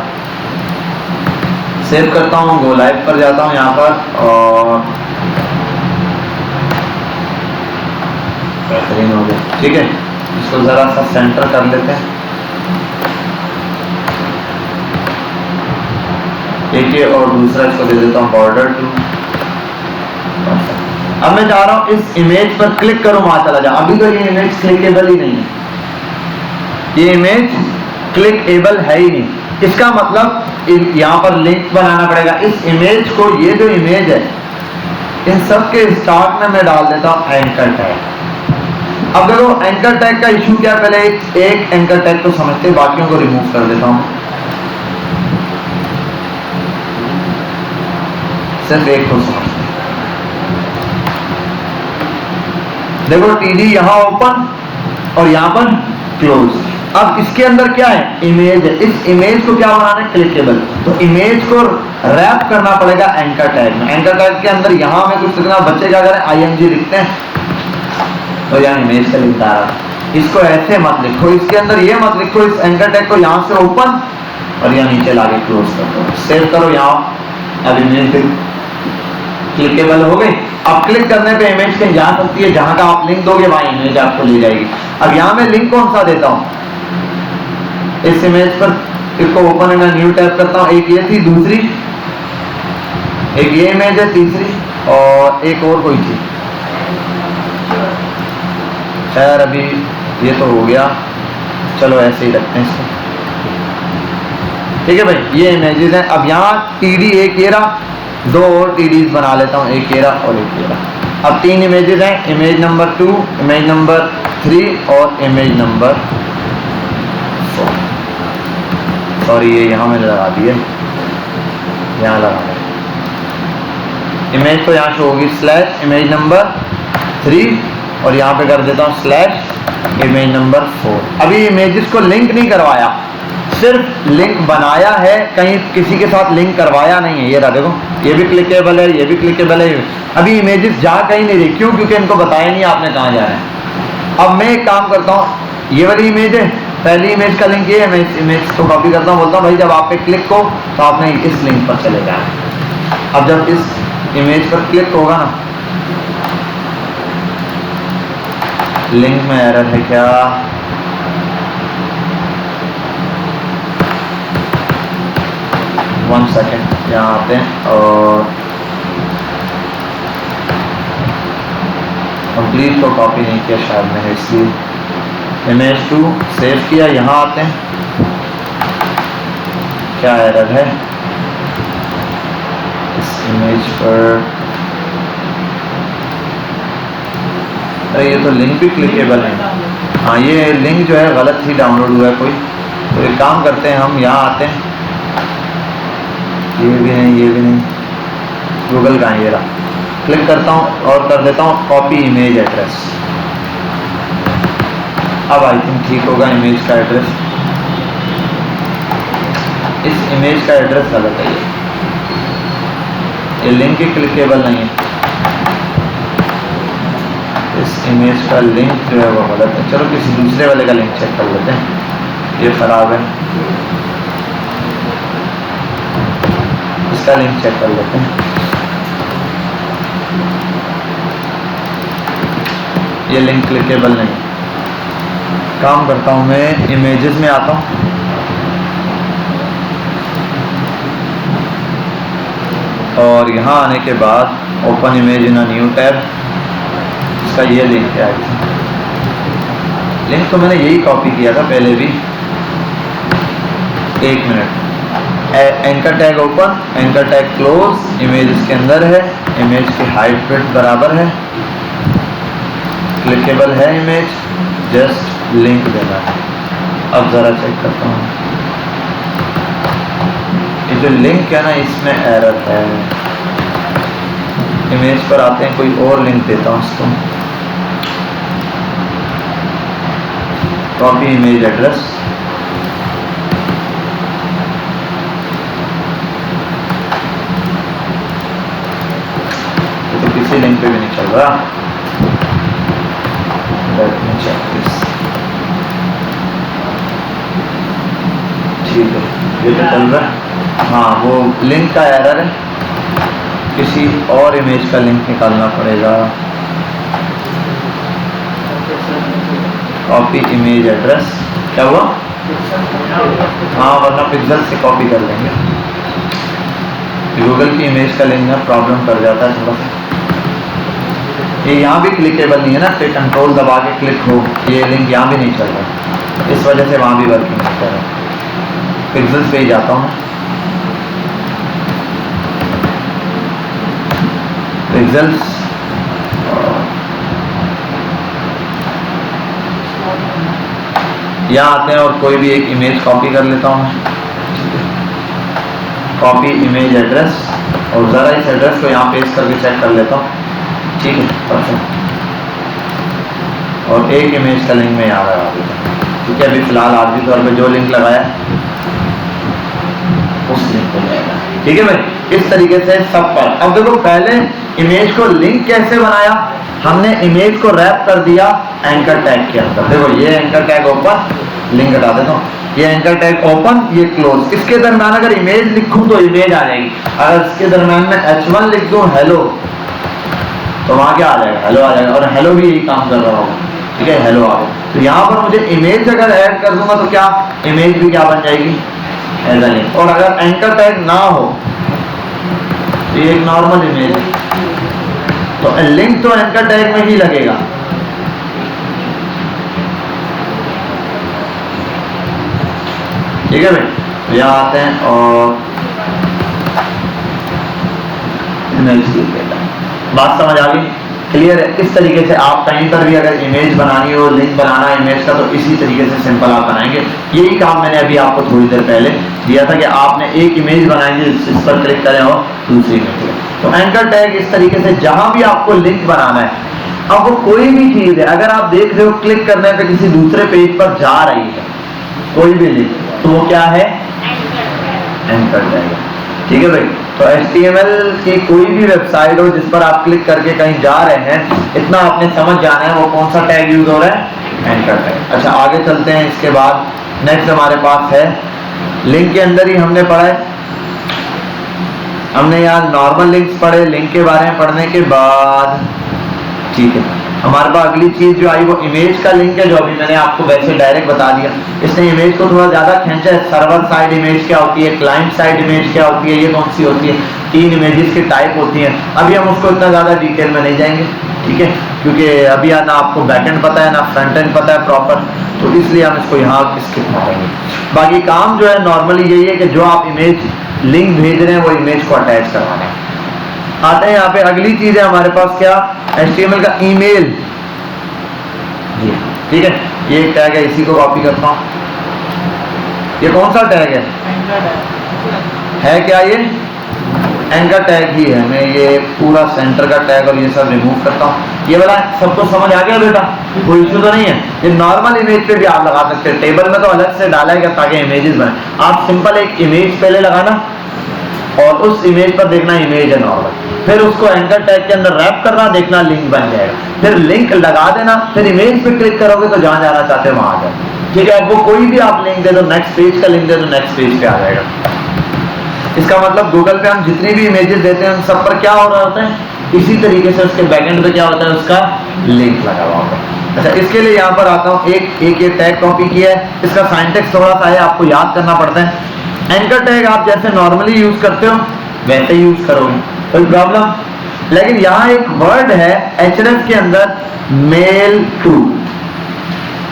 A: सेव करता हूँ, गो लाइव पर जाता हूँ यहाँ पर, और बेहतरीन हो गया, ठीक है। इसको जरा सा सेंटर कर लेते हैं, एक ये और दूसरा इसको दे देता हूँ बॉर्डर 2। अब मैं चाह रहा हूँ इस इमेज पर क्लिक करूँ, वहां चला जा। अभी तो ये इमेज क्लिकेबल ही नहीं है, ये इमेज क्लिकेबल है ही नहीं। इसका मतलब यहाँ पर लिंक बनाना पड़ेगा इस इमेज को, ये जो इमेज है इन सब के स्टार्ट में मैं डाल देता हूं एंकर टैग। अब देखो एंकर टैग का इशू क्या, पहले एक एंकर टैग तो समझते, बाकियों को रिमूव कर देता हूं, सिर्फ एक को समझते। देखो टीडी यहां ओपन और यहां पर क्लोज। अब इसके अंदर क्या है, इमेज है। इस इमेज को क्या बनाना है, क्लिकेबल। तो इमेज को रैप करना पड़ेगा एंकर टैग में। एंकर टैग के अंदर यहां में कुछ लिखना, बच्चे क्या करें IMG लिखते हैं तो यहाँ इमेज का लिंक आ रहा है। इसको ऐसे मत लिखो, इसके अंदर ये मत लिखो, इस एंकर टैग को यहां से ओपन और यहाँ नीचे लाके क्लोज कर दो, सेव करो यहाँ। अब इमेज क्लिकेबल हो गई। अब क्लिक करने पे इमेज कहीं जा सकती है, जहां का आप लिंक दोगे वहां इमेज आपको ले जाएगी। अब यहां मैं लिंक कौन सा देता हूं, इस इमेज पर इसको ओपन एंड न्यू टैब करता हूं। एक ये थी, दूसरी एक ये इमेज है, तीसरी और एक और कोई थी, खैर अभी ये तो हो गया, चलो ऐसे ही रखते हैं इसको। ठीक है भाई, ये इमेजेस हैं। अब यहाँ टीडी एक ये रहा, दो और टीडीज बना लेता हूँ, एक ये रहा और एक ये रहा। अब 3 इमेजेस हैं, इमेज नंबर 2, इमेज नंबर 3 और इमेज नंबर 4। सॉरी ये यहाँ मैंने लगा दिया, यहाँ लगा दिया। इमेज तो यहाँ शो होगी स्लैश इमेज नंबर 3 और यहाँ पे कर देता हूँ स्लैश इमेज नंबर 4। अभी इमेजेस को लिंक नहीं करवाया, सिर्फ लिंक बनाया है, कहीं किसी के साथ लिंक करवाया नहीं है। ये रहा देखो, ये भी क्लिकेबल है, ये भी क्लिकेबल है। अभी इमेजेस जा कहीं नहीं रही, क्यों, क्योंकि इनको बताया नहीं आपने कहाँ जाना है। अब मैं एक काम करता हूँ, ये वाली इमेज है, पहली इमेज का लिंक ये है, मैं इस इमेज को कॉपी करता हूँ, बोलता हूँ भाई जब आप पे क्लिक हो तो आपने इस लिंक पर चले जाना। अब जब इस इमेज पर क्लिक होगा ना, लिंक में एरर है क्या, वन सेकेंड, यहाँ आते हैं और कंप्लीट को कॉपी नहीं किया शायद मैंने, इसलिए इमेज 2 सेव किया। यहाँ आते हैं, क्या एरर है इस इमेज पर, अरे ये तो लिंक भी क्लिकेबल है। हाँ ये लिंक जो है गलत ही डाउनलोड हुआ है कोई, तो एक काम करते हैं हम, यहाँ आते हैं, ये भी नहीं, ये भी नहीं, गूगल का ये रहा, क्लिक करता हूँ और कर देता हूँ कॉपी इमेज एड्रेस। अब आई थिंक ठीक होगा इमेज का एड्रेस। इस इमेज का एड्रेस गलत है, ये लिंक ही क्लिकेबल नहीं है, इस इमेज का लिंक जो है वो गलत है। चलो किसी दूसरे वाले का लिंक चेक कर लेते हैं, ये खराब है, इसका लिंक चेक कर लेते हैं। ये लिंक क्लिकेबल नहीं। काम करता हूँ मैं, इमेजेस में आता हूँ और यहाँ आने के बाद open image in a new tab, इसका ये लिंक है। लिंक तो मैंने यही कॉपी किया था पहले भी, एक minute. Anchor tag open, anchor tag close, image इसके अंदर है, इमेज की हाइट विड्थ बराबर है, क्लिकेबल है इमेज, जस्ट लिंक देना है। अब ज़रा चेक करता हूँ, ये जो लिंक है ना इसमें एरर है। इमेज पर आते हैं, कोई और लिंक देता हूँ इसको, कॉपी इमेज एड्रेस, तो किसी लिंक पे भी नहीं चल रहा। Let me check this. ठीक है, ये तो चल रहा है। हाँ वो लिंक का एरर है, किसी और इमेज का लिंक निकालना पड़ेगा। कॉपी इमेज एड्रेस, क्या हुआ? हाँ वरना पिक्सल से कॉपी कर लेंगे, गूगल की इमेज का लिंक में प्रॉब्लम कर जाता है थोड़ा सा। ये यहाँ भी क्लिकेबल नहीं है ना, फिर कंट्रोल दबा के क्लिक हो, ये लिंक यहाँ भी नहीं चल रहा, इस वजह से वहाँ भी वर्किंग नहीं कर रहा। पिक्सल्स पे ही जाता हूँ, तो पिक्सेल्स, यहाँ आते हैं और कोई भी एक इमेज कॉपी कर लेता हूँ, कॉपी इमेज एड्रेस, और ज़रा इस एड्रेस को यहाँ पेस्ट करके चेक कर लेता हूँ, ठीक है, परफेक्ट। और एक इमेज का लिंक मैं यहाँ लगा देता हूँ, ठीक है। अभी फिलहाल आखिरी तौर पे जो लिंक लगाया उस लिंक को जाएगा, ठीक है भाई। इस तरीके से सब पर। अब देखो पहले इमेज को लिंक कैसे बनाया, हमने इमेज को रैप कर दिया एंकर टैग के अंदर। देखो ये एंकर टैग ओपन, लिंक हटा देता हूँ, ये एंकर टैग ओपन, ये क्लोज। इसके दरम्यान अगर इमेज लिखूं तो इमेज आ जाएगी, अगर इसके दरम्यान में h1 लिख दूं हेलो, तो वहां क्या आ जाएगा, हेलो आ जाएगा, और हेलो भी यही काम कर रहा होगा, ठीक है, हेलो आ गया। तो यहाँ पर मुझे इमेज अगर ऐड कर दूंगा तो क्या इमेज भी क्या बन जाएगी, एज अ लिंक। और अगर एंकर टैग ना हो तो ये एक नॉर्मल इमेज है, तो लिंक तो एंकर टैग में ही लगेगा। ठीक है भाई, यहाँ आते हैं और बात समझ आ गई, क्लियर है। इस तरीके से आप कहीं पर भी अगर इमेज बनानी हो, लिंक बनाना है इमेज का, तो इसी तरीके से सिंपल आप बनाएंगे। यही काम मैंने अभी आपको थोड़ी देर पहले दिया था कि आपने एक इमेज बनाएंगे, इस पर क्लिक करें और दूसरी इमेज। तो एंकर टैग इस तरीके से जहां भी आपको लिंक बनाना है, अब वो कोई भी चीज है, अगर आप देख रहे हो क्लिक करने पे किसी दूसरे पेज पर जा रही है कोई भी लिंक, तो वो क्या है, एंकर टैग। ठीक है भाई। तो HTML की कोई भी वेबसाइट हो जिस पर आप क्लिक करके कहीं जा रहे हैं, इतना आपने समझ जाना है वो कौन सा टैग यूज हो रहा है, एंकर टैग। अच्छा आगे चलते हैं। इसके बाद नेक्स्ट हमारे पास है लिंक के अंदर ही हमने पढ़ा है, हमने यहाँ नॉर्मल लिंक्स पढ़े। लिंक के बारे में पढ़ने के बाद ठीक है, हमारे पास अगली चीज जो आई वो इमेज का लिंक है, जो अभी मैंने आपको वैसे डायरेक्ट बता दिया। इसने इमेज को थोड़ा ज्यादा खींचा है। सर्वर साइड इमेज क्या होती है, क्लाइंट साइड इमेज क्या होती है, ये कौन सी होती है, 3 इमेजेस की टाइप होती है। अभी हम उसको इतना ज्यादा डिटेल में नहीं जाएंगे, ठीक है, क्योंकि अभी ना आपको बैकएंड पता है ना फ्रंट एंड पता है प्रॉपर, तो इसलिए हम इसको यहाँ स्किप करेंगे। बाकी काम जो है नॉर्मली यही है कि जो आप इमेज लिंक भेज रहे हैं वो इमेज को अटैच करवाना है। आते हैं यहाँ पे अगली चीज है हमारे पास क्या, HTML का ईमेल। ठीक है, ये एक टैग है, इसी को कॉपी करता हूँ। ये कौन सा टैग है क्या, ये एंकर टैग ही है। मैं ये पूरा सेंटर का टैग और ये सब रिमूव करता हूँ। ये वाला सबको समझ आ गया बेटा, कोई इशू तो नहीं है। ये नॉर्मल इमेज पे भी आप लगा सकते हैं, टेबल में तो अलग से डाला है ताकि इमेजेस बने। आप सिंपल एक इमेज पहले लगाना और उस इमेज पर देखना इमेज है नॉर्मल, फिर उसको एंकर टैग के अंदर रैप करना, देखना लिंक बन जाएगा, फिर लिंक लगा देना, फिर इमेज पे क्लिक करोगे तो जहां जाना चाहते हैं वहां आ जाए। ठीक है, वो कोई भी आप लिंक दे दो, नेक्स्ट पेज का लिंक दे दो, नेक्स्ट पेज पे आ जाएगा। इसका मतलब गूगल पे हम जितनी भी इमेजेस देते हैं उन सब पर क्या हो रहा होता है, इसी तरीके से उसके बैकएंड पे क्या होता है, उसका लिंक लगा हुआ होता है। अच्छा, इसके लिए यहाँ पर आता हूँ, एक ये टैग कॉपी किया है, इसका सिंटैक्स थोड़ा सा है, आपको याद करना पड़ता है। एंकर टैग आप जैसे नॉर्मली यूज करते हो वैसे यूज करोगे, कोई प्रॉब्लम। लेकिन यहाँ एक वर्ड है href के अंदर, मेल टू।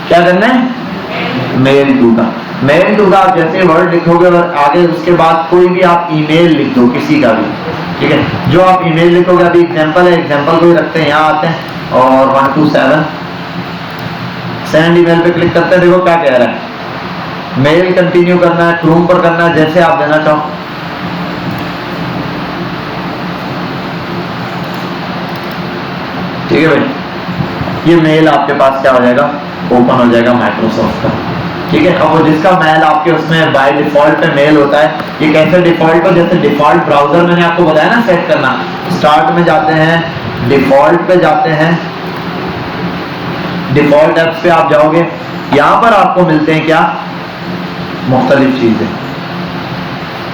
A: क्या करना है, मेल टू का। मेल टू का आप जैसे वर्ड लिखोगे और आगे उसके बाद कोई भी आप ईमेल लिख दो किसी का भी, ठीक है, जो आप ईमेल लिखोगे। अभी एग्जांपल है, एग्जांपल को ही रखते हैं, यहाँ आते हैं और 127 सेंड ईमेल पे क्लिक करते हैं। देखो क्या कह रहा है, मेल कंटिन्यू करना है, क्रोम पर करना है, जैसे आप देना चाहो। ठीक है भाई, ये मेल आपके पास क्या हो जाएगा, ओपन हो जाएगा माइक्रोसॉफ्ट का। ठीक है, अब वो जिसका मेल आपके उसमें बाय डिफॉल्ट पे मेल होता है, ये कैसे डिफॉल्ट हो, जैसे डिफॉल्ट ब्राउजर मैंने आपको बताया ना सेट करना। स्टार्ट में जाते हैं, डिफॉल्ट पे जाते हैं, डिफॉल्ट ऐप्स पे आप जाओगे, यहां पर आपको मिलते हैं क्या, मुख्तलिफ चीजें।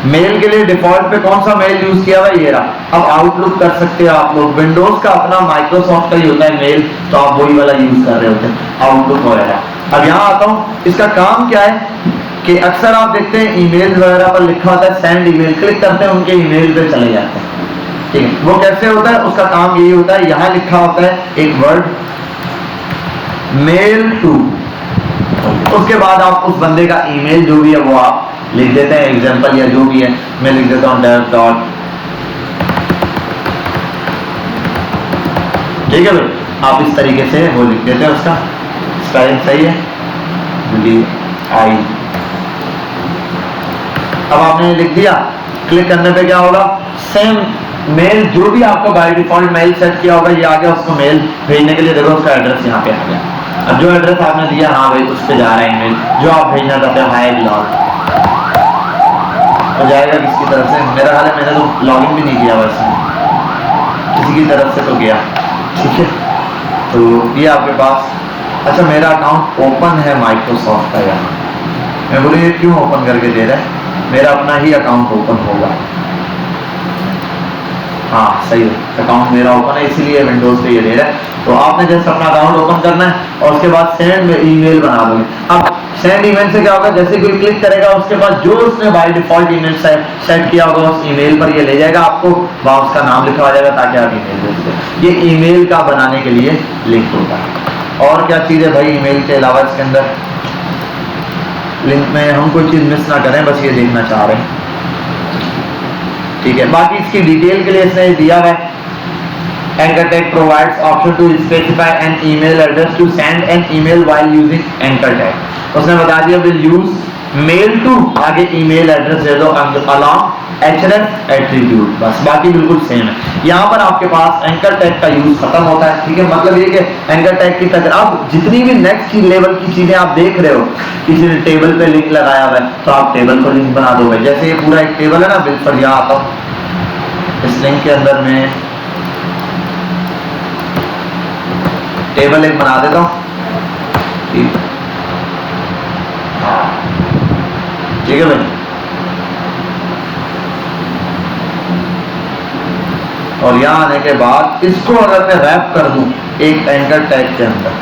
A: मेल के लिए डिफॉल्ट पे कौन सा मेल यूज किया हुआ, ये रहा। अब आउटलुक कर सकते हो आप लोग, विंडोज का अपना माइक्रोसॉफ्ट का ही होता है मेल, तो आप वही वाला यूज कर रहे होते हैं, आउटलुक वगैरह। अब यहाँ आता हूँ, इसका काम क्या है कि अक्सर आप देखते हैं ईमेल वगैरह पर लिखा होता है सेंड ईमेल, क्लिक करते हैं उनके ईमेल पे चले जाते हैं। ठीक है, वो कैसे होता है, उसका काम यही होता है, यहाँ लिखा होता है एक वर्ड मेल टू, उसके बाद आप उस बंदे का ईमेल जो भी है वो आप लिख देते हैं, एग्जांपल या जो भी है, मैं लिख देता हूँ dev ठीक है भाई, आप इस तरीके से वो लिख देते हैं, उसका स्पेलिंग सही है, DI। अब आपने लिख दिया, क्लिक करने पे क्या होगा, सेम मेल जो भी आपका बाय डिफॉल्ट मेल सेट किया होगा ये आ गया, उसको मेल भेजने के लिए देखो उसका एड्रेस यहाँ पे आ गया। अब जो एड्रेस आपने दिया, हाँ भाई उस पे जा रहा है ईमेल जो आप भेजना चाहते हो, हाय ब्लॉग तो जाएगा किसकी तरफ से, मेरा ख्याल है मैंने तो लॉगिन भी नहीं किया वैसे, किसी की तरफ से तो गया, ठीक है। तो ये आपके पास, अच्छा मेरा अकाउंट ओपन है माइक्रोसॉफ्ट का यहाँ, मैं बोले ये क्यों ओपन करके दे रहा है, मेरा अपना ही अकाउंट ओपन होगा, हाँ सही है, अकाउंट मेरा ओपन है इसीलिए विंडोज पे ये दे रहा है। तो आपने जस्ट अपना अकाउंट ओपन करना है और उसके बाद सेंड में ईमेल बना दोगे। अब सेंड ईमेल से क्या होगा, जैसे कोई क्लिक करेगा उसके बाद जो उसने बाय डिफॉल्ट ईमेल सेट किया होगा उस ईमेल पर ये ले जाएगा आपको, वहां उसका नाम लिखा आ जाएगा ताकि आप ईमेल भेज दें। ये ईमेल का बनाने के लिए लिंक होता है। और क्या चीज है भाई ईमेल के अलावा इसके अंदर, लिंक में हम कोई चीज मिस ना करें, बस ये देखना चाह रहे हैं, ठीक है। बाकी इसकी डिटेल के लिए इसने दिया है, Anchor Tag provides option to specify an email address to send an email while using Anchor Tag। उसने बता दिया will use mail to आगे email address दे दो along href attribute, बस बाकी बिल्कुल सेम है। यहाँ पर आपके पास Anchor Tag का यूज खत्म होता है, ठीक है। मतलब ये कि Anchor Tag की तरह अब जितनी भी नेक्स्ट लेवल की चीजें आप देख रहे हो, किसी ने टेबल पे लिंक लगाया हुआ है तो आप टेबल को लिंक बना दोगे, जैसे ये पूरा एक टेबल है ना, बिल पर यहाँ आता हूँ इस लिंक के अंदर में टेबल एक बना देता हूँ, ठीक है भाई। और यहां आने के बाद इसको अगर मैं रैप कर दूं एक एंकर टैग के अंदर,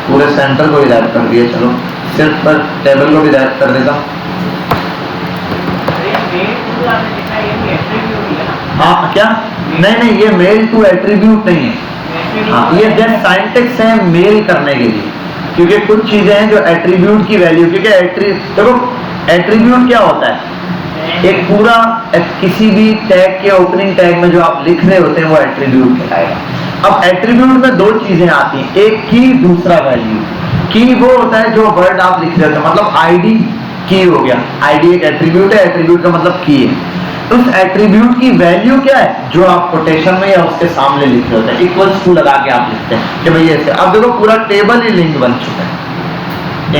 A: पूरे सेंटर को ही रैप कर दिया, चलो सिर्फ पर टेबल को भी रैप कर देता हूं। हाँ क्या, नहीं ये मेल टू एट्रीब्यूट नहीं है, हाँ ये जस्ट सिंटैक्स है मेल करने के लिए, क्योंकि कुछ चीजें हैं जो एट्रीब्यूट की वैल्यू, क्योंकि देखो एट्रीब्यूट क्या होता है, एक पूरा किसी भी टैग के ओपनिंग टैग में जो आप लिख रहे होते हैं वो एट्रीब्यूट कहलाएगा। अब एट्रीब्यूट में दो चीजें आती हैं, एक की दूसरा वैल्यू। की वो होता है जो वर्ड आप लिख रहे होते हैं, मतलब आईडी की हो गया, आईडी एक एट्रीब्यूट है, एट्रीब्यूट का मतलब की है। उस एट्रीब्यूट की वैल्यू क्या है जो आप कोटेशन में या उसके सामने लिख रहे होते हैं, इक्वल्स टू लगा के आप लिखते हैं कि भाई ऐसे। अब देखो पूरा टेबल ही लिंक बन चुका है,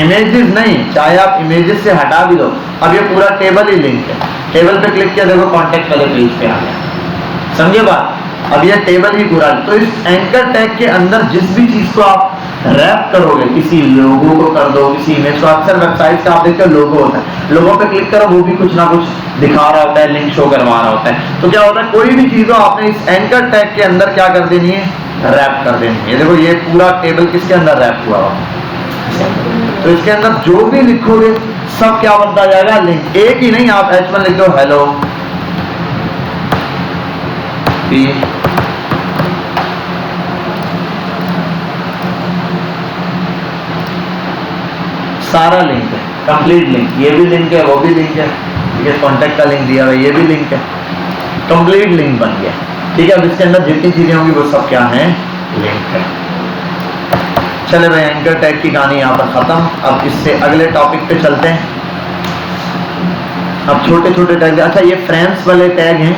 A: इमेजेस नहीं, चाहे आप इमेजेस से हटा भी दो, अब ये पूरा टेबल ही लिंक है। टेबल पे क्लिक किया, देखो कॉन्टेक्ट वाले पेज पे आ गया, समझे बात। अब ये टेबल ही पूरा, तो इस एंकर टैग के अंदर जिस भी चीज को आप रैप करोगे, किसी लोगो को कर दो, किसी इमेज को, अक्सर वेबसाइट का आप देखते हो लोगो होता है, लोगो पे क्लिक करो वो भी कुछ ना कुछ दिखा रहा होता है, लिंक शो करवा रहा होता है। तो क्या होता है, कोई भी चीज हो आपने इस एंकर टैग के अंदर क्या कर देनी है, रैप कर देनी है। देखो ये पूरा टेबल किसके अंदर रैप हुआ हो, तो इसके अंदर जो भी लिखोगे सब क्या बनता जाएगा, लिंक। एक ही नहीं, आप H1 लिख दो, हेलो सारा लिंक है, कंप्लीट लिंक, ये भी लिंक है, वो भी लिंक है, ठीक है। कॉन्टेक्ट का लिंक दिया हुआ है, ये भी लिंक है, कंप्लीट लिंक बन गया, ठीक है। अब इसके अंदर जितनी चीजें होंगी वो सब क्या है, लिंक है। चले भाई, एंकर टैग की कहानी यहाँ पर खत्म। अब इससे अगले टॉपिक पे चलते हैं। अब छोटे छोटे टैग, अच्छा ये फ्रेम्स वाले टैग हैं,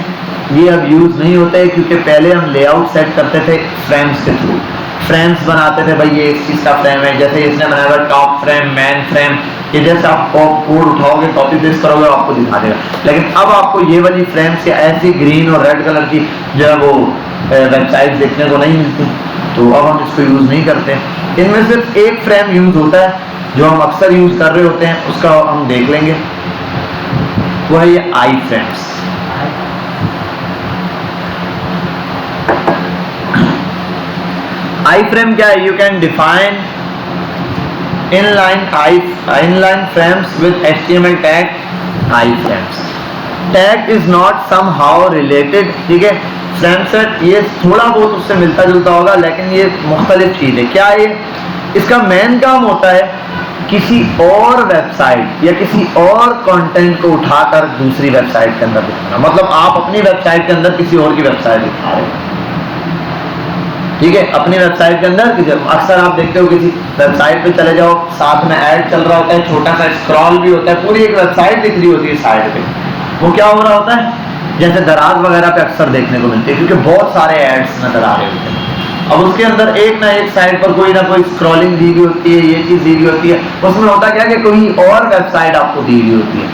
A: ये अब यूज नहीं होते क्योंकि पहले हम लेआउट सेट करते थे फ्रेम्स के थ्रू, फ्रेम्स बनाते थे भाई, ये इस चीज का फ्रेम है, जैसे इसने बनाया टॉप फ्रेम, मैन फ्रेम, ये जैसे आप कोड उठाओगे कॉपी पेस्ट करोगे आपको दिखा देगा। लेकिन अब आपको ये वाली फ्रेम्स के ऐसी ग्रीन और रेड कलर की जो है वो वेबसाइट देखने को नहीं मिलती, तो अब हम इसको यूज नहीं करते। इनमें सिर्फ एक फ्रेम यूज होता है जो हम अक्सर यूज कर रहे होते हैं, उसका हम देख लेंगे, वो है ये आई फ्रेम्स। आई फ्रेम क्या है, you can define inline frames with HTML tag I frames. Tag is not somehow related, ठीक है। फ्रेम सेट ये थोड़ा बहुत उससे मिलता जुलता होगा, लेकिन ये मुख्तलिफ चीज है। क्या ये, इसका मेन काम होता है किसी और वेबसाइट या किसी और कंटेंट को उठाकर दूसरी वेबसाइट के अंदर दिखाना, मतलब आप अपनी वेबसाइट के अंदर किसी और की वेबसाइट दिखा रहे हो, ठीक है, अपनी वेबसाइट के अंदर किसी, अक्सर आप देखते हो किसी वेबसाइट पे चले जाओ, साथ में ऐड चल रहा होता है, छोटा सा स्क्रॉल भी होता है, पूरी एक वेबसाइट दिख रही होती है साइड पे। वो क्या हो रहा होता है, जैसे दराज वगैरह पे अक्सर देखने को मिलते हैं, क्योंकि बहुत सारे एड्स नजर आ रहे होते हैं। अब उसके अंदर एक ना एक साइड पर कोई ना कोई स्क्रॉलिंग दी हुई होती है, ये चीज दी हुई होती है, उसमें होता क्या है कि कोई और वेबसाइट आपको दी हुई होती है।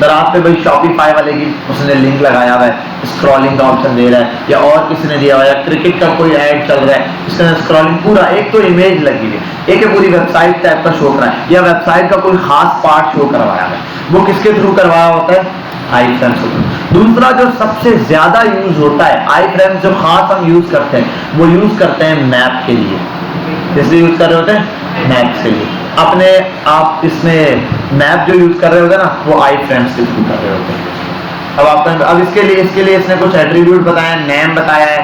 A: दराज पे भाई शॉपिफाई वाले की उसने लिंक लगाया हुआ है, स्क्रॉलिंग का ऑप्शन दे रहा है, या और किसी ने दिया हुआ है, क्रिकेट का कोई ऐड चल रहा है, इसके अंदर स्क्रॉलिंग पूरा, एक तो इमेज लगी है, एक है पूरी वेबसाइट टाइप का शो कर रहा है, या वेबसाइट का कोई खास पार्ट शो करवाया है, वो किसके थ्रू करवाया होता है, आई फ्रेम्स के थ्रू। दूसरा जो सबसे ज्यादा यूज होता है आई फ्रेम्स, जो खास हम यूज करते हैं, वो यूज करते हैं मैप के लिए। किसलिए यूज कर रहे होते हैं, मैप के लिए। अपने आप इसमें मैप जो यूज कर रहे होते हैं ना, वो आई फ्रेम्स के थ्रू कर रहे होते हैं। अब इसके लिए इसने कुछ एट्रीब्यूट बताया, नेम बताया है,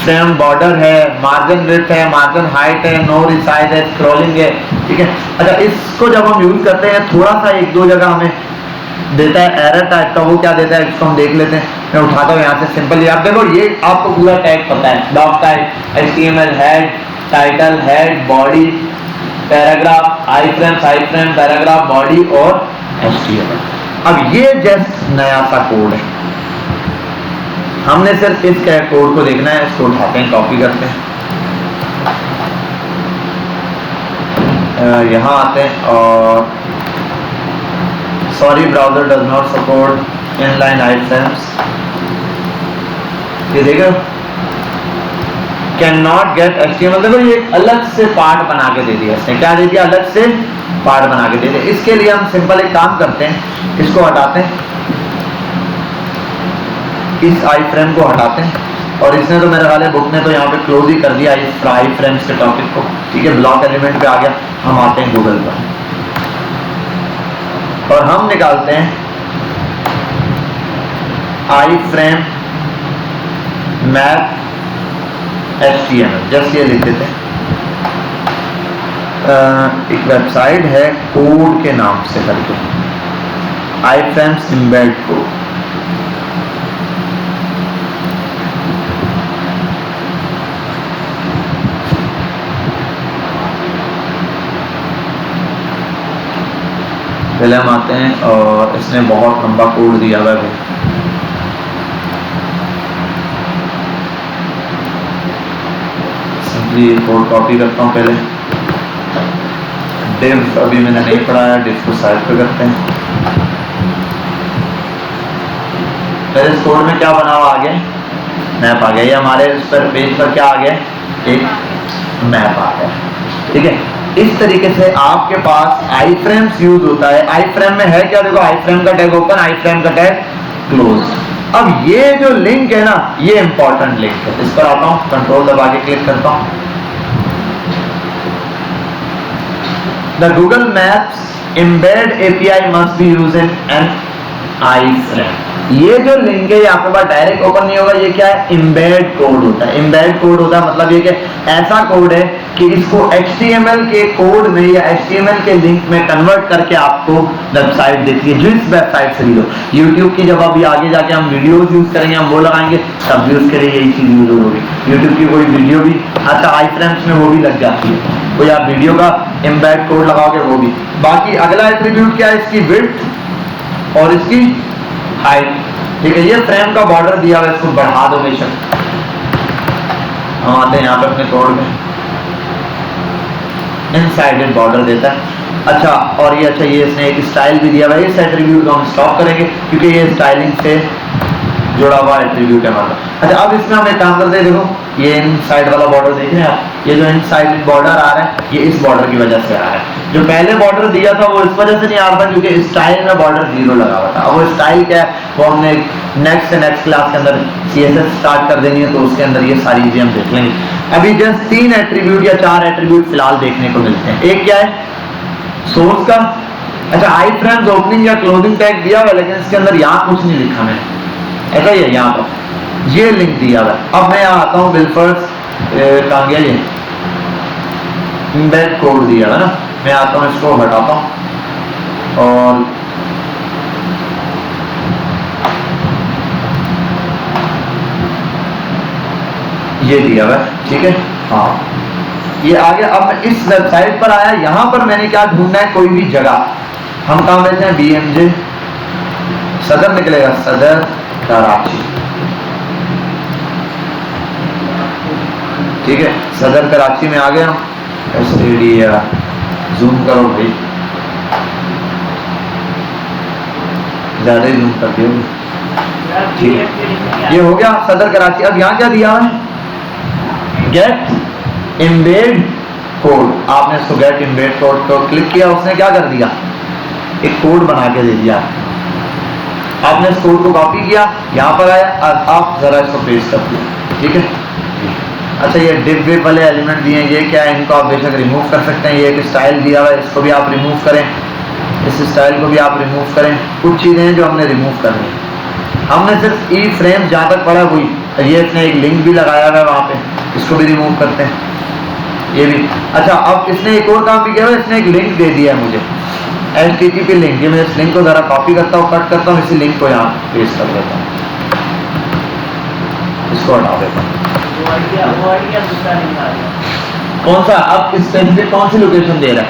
A: फ्रेम बॉर्डर है, मार्जिन विड्थ है, मार्जिन हाइट है, नो रिसाइज है, स्क्रॉलिंग है, ठीक है। अच्छा, इसको जब हम यूज करते हैं, थोड़ा सा एक दो जगह हमें देता है एरर टाइप का, वो क्या देता है इसको हम देख लेते हैं। मैं उठाता हूँ यहाँ से सिंपल, आप देखो ये आपको पूरा टैग पता है, doc type, HTML head, title, head, body, paragraph, iframe, paragraph, body और HTML। अब ये जस्ट नया सा कोड है, हमने सिर्फ इस कोड को देखना है। इसको उठाते हैं, कॉपी करते हैं, यहाँ आते हैं और sorry browser does not support inline I frames, ये देखो कैन नॉट गेट HTML। देखो ये अलग से पार्ट बना के दे दिया इसने, क्या दे दिया, अलग से पार्ट बना के दे दिया। इसके लिए हम सिंपल एक काम करते हैं, इसको हटाते हैं, इस आई फ्रेम को हटाते हैं, और इसने तो मेरे ख्याल है बुक ने तो यहाँ पे क्लोज ही कर दिया इस आई फ्रेम्स के टॉपिक को, ठीक है। ब्लॉक एलिमेंट पे आ गया, हम आते हैं गूगल पर और हम निकालते हैं आई फ्रेम मैप HTML, जस्ट ये लिख देते हैं। एक वेबसाइट है कोड के नाम से करके, आई फ्रेम्स इम्बेड कोड। पहले हम आते हैं और इसने बहुत लंबा कोड दिया हुआ है, सिंपली कोड कॉपी करता हूँ। पहले डिव अभी मैंने नहीं पढ़ा है, डिव को साइड पे करते हैं। पहले इस कोड में क्या बना हुआ आ गया, मैप आ गया, ये हमारे इस पर पेज पर क्या आ गया, एक मैप आ गया, ठीक है। इस तरीके से आपके पास आई फ्रेम्स यूज होता है। आई फ्रेम में है क्या, देखो आई फ्रेम का टैग ओपन, आई फ्रेम का टैग क्लोज। अब ये जो लिंक है ना, ये इंपॉर्टेंट लिंक है, इस पर आता हूं, कंट्रोल दबा के क्लिक करता हूं। The Google maps embed API must be used in an I frame. ये जो लिंक है ये आपके पास डायरेक्ट ओपन नहीं होगा, ये क्या है, एम्बेड कोड होता है। एम्बेड कोड होता है मतलब ये कि ऐसा कोड है कि इसको HTML के कोड में या HTML के लिंक में कन्वर्ट करके आपको वेबसाइट देती है, जिस वेबसाइट से भी हो। YouTube की जब अभी आगे जाके हम वीडियोस यूज करेंगे, हम वो लगाएंगे, तब भी उसके लिए यही चीज यूज होगी। YouTube की कोई वीडियो भी, अच्छा आई फ्रेम्स में वो भी लग जाती है, कोई आप वीडियो का एम्बेड कोड लगाओगे वो भी। बाकी अगला एट्रीब्यूट क्या है, इसकी विड्थ और इसकी हाइट, ठीक है। ये फ्रेम का बॉर्डर दिया हुआ है, इसको बढ़ा दो बेशक। हम आते हैं यहाँ पे अपने कोड में, इनसाइडेड बॉर्डर देता है। अच्छा, और ये अच्छा ये इसने एक स्टाइल भी दिया हुआ है, इस एट्रीब्यूट को हम स्टॉप करेंगे क्योंकि ये स्टाइलिंग से जुड़ा हुआ एट्रीब्यूट है हमारा। अच्छा, अब इसमें हम एक काम करते हैं, देखो ये इन साइड वाला बॉर्डर देख रहे हैं आप, ये जो इन साइड बॉर्डर आ रहा है ये इस बॉर्डर की वजह से आ रहा है। जो पहले बॉर्डर दिया था वो इस वजह से नहीं आ रहा था क्योंकि स्टाइल में बॉर्डर 0 लगा हुआ था। अब वो स्टाइल क्या है वो हमने नेक्स्ट क्लास के अंदर CSS स्टार्ट कर देनी है, तो उसके अंदर ये सारी चीजें हम देख लेंगे। अभी जस्ट 3 एट्रीब्यूट या 4 एट्रीब्यूट फिलहाल देखने को मिलते हैं। एक क्या है, सोर्स का। अच्छा, आई फ्रेम्स ओपनिंग या क्लोजिंग टैग दिया हुआ, लेकिन इसके अंदर यहाँ कुछ नहीं लिखा मैंने, ऐसा ही है यहाँ पर ये लिंक दिया हुआ है। अब मैं यहाँ आता हूँ बिलफर्स, कहाँ गया ये, एम्बेड कोड दिया है ना, मैं आता हूँ, इसको हटाता हूँ और ये दिया हुआ, ठीक है। हाँ, ये आ गया। अब मैं इस वेबसाइट पर आया, यहां पर मैंने क्या ढूंढना है, कोई भी जगह। हम कहां बैठे हैं, BMJ सदर निकलेगा, सदर कराची, ठीक है। सदर कराची में आ गया। स्टेडिया जूम करो भाई, ज्यादा ही जूम कर दियो, ठीक है। ये हो गया सदर कराची। अब यहाँ क्या दिया है, गेट एम्बेड कोड। आपने इसको गेट एम्बेड कोड को क्लिक किया, उसने क्या कर दिया, एक कोड बना के दे दिया। आपने इस कोड को कॉपी किया, यहाँ पर आया, आप जरा इसको पेस्ट कर दिया, ठीक है। अच्छा, ये डिव विव वाले एलिमेंट दिए हैं, ये क्या है, इनको आप बेशक रिमूव कर सकते हैं। ये एक स्टाइल दिया हुआ है, इसको भी आप रिमूव करें, इस स्टाइल को भी आप रिमूव करें। कुछ चीज़ें हैं जो हमने रिमूव करनी है। हमने सिर्फ ई फ्रेम जहाँ तक पढ़ा वही, ये इसने एक लिंक भी लगाया हुआ है वहाँ पे, इसको भी रिमूव करते हैं, ये भी। अच्छा, अब इसने एक और काम भी किया हुआ है, इसने एक लिंक दे दिया है मुझे, HTTP लिंक। ये मैं इस लिंक को ज़रा कॉपी करता हूँ, कट करता हूँ, इसी लिंक को यहाँ पेस्ट कर देता हूँ, इसको हटा देता हूँ। कौन सा, अब स्पेसिफिक कौन सी लोकेशन दे रहा है,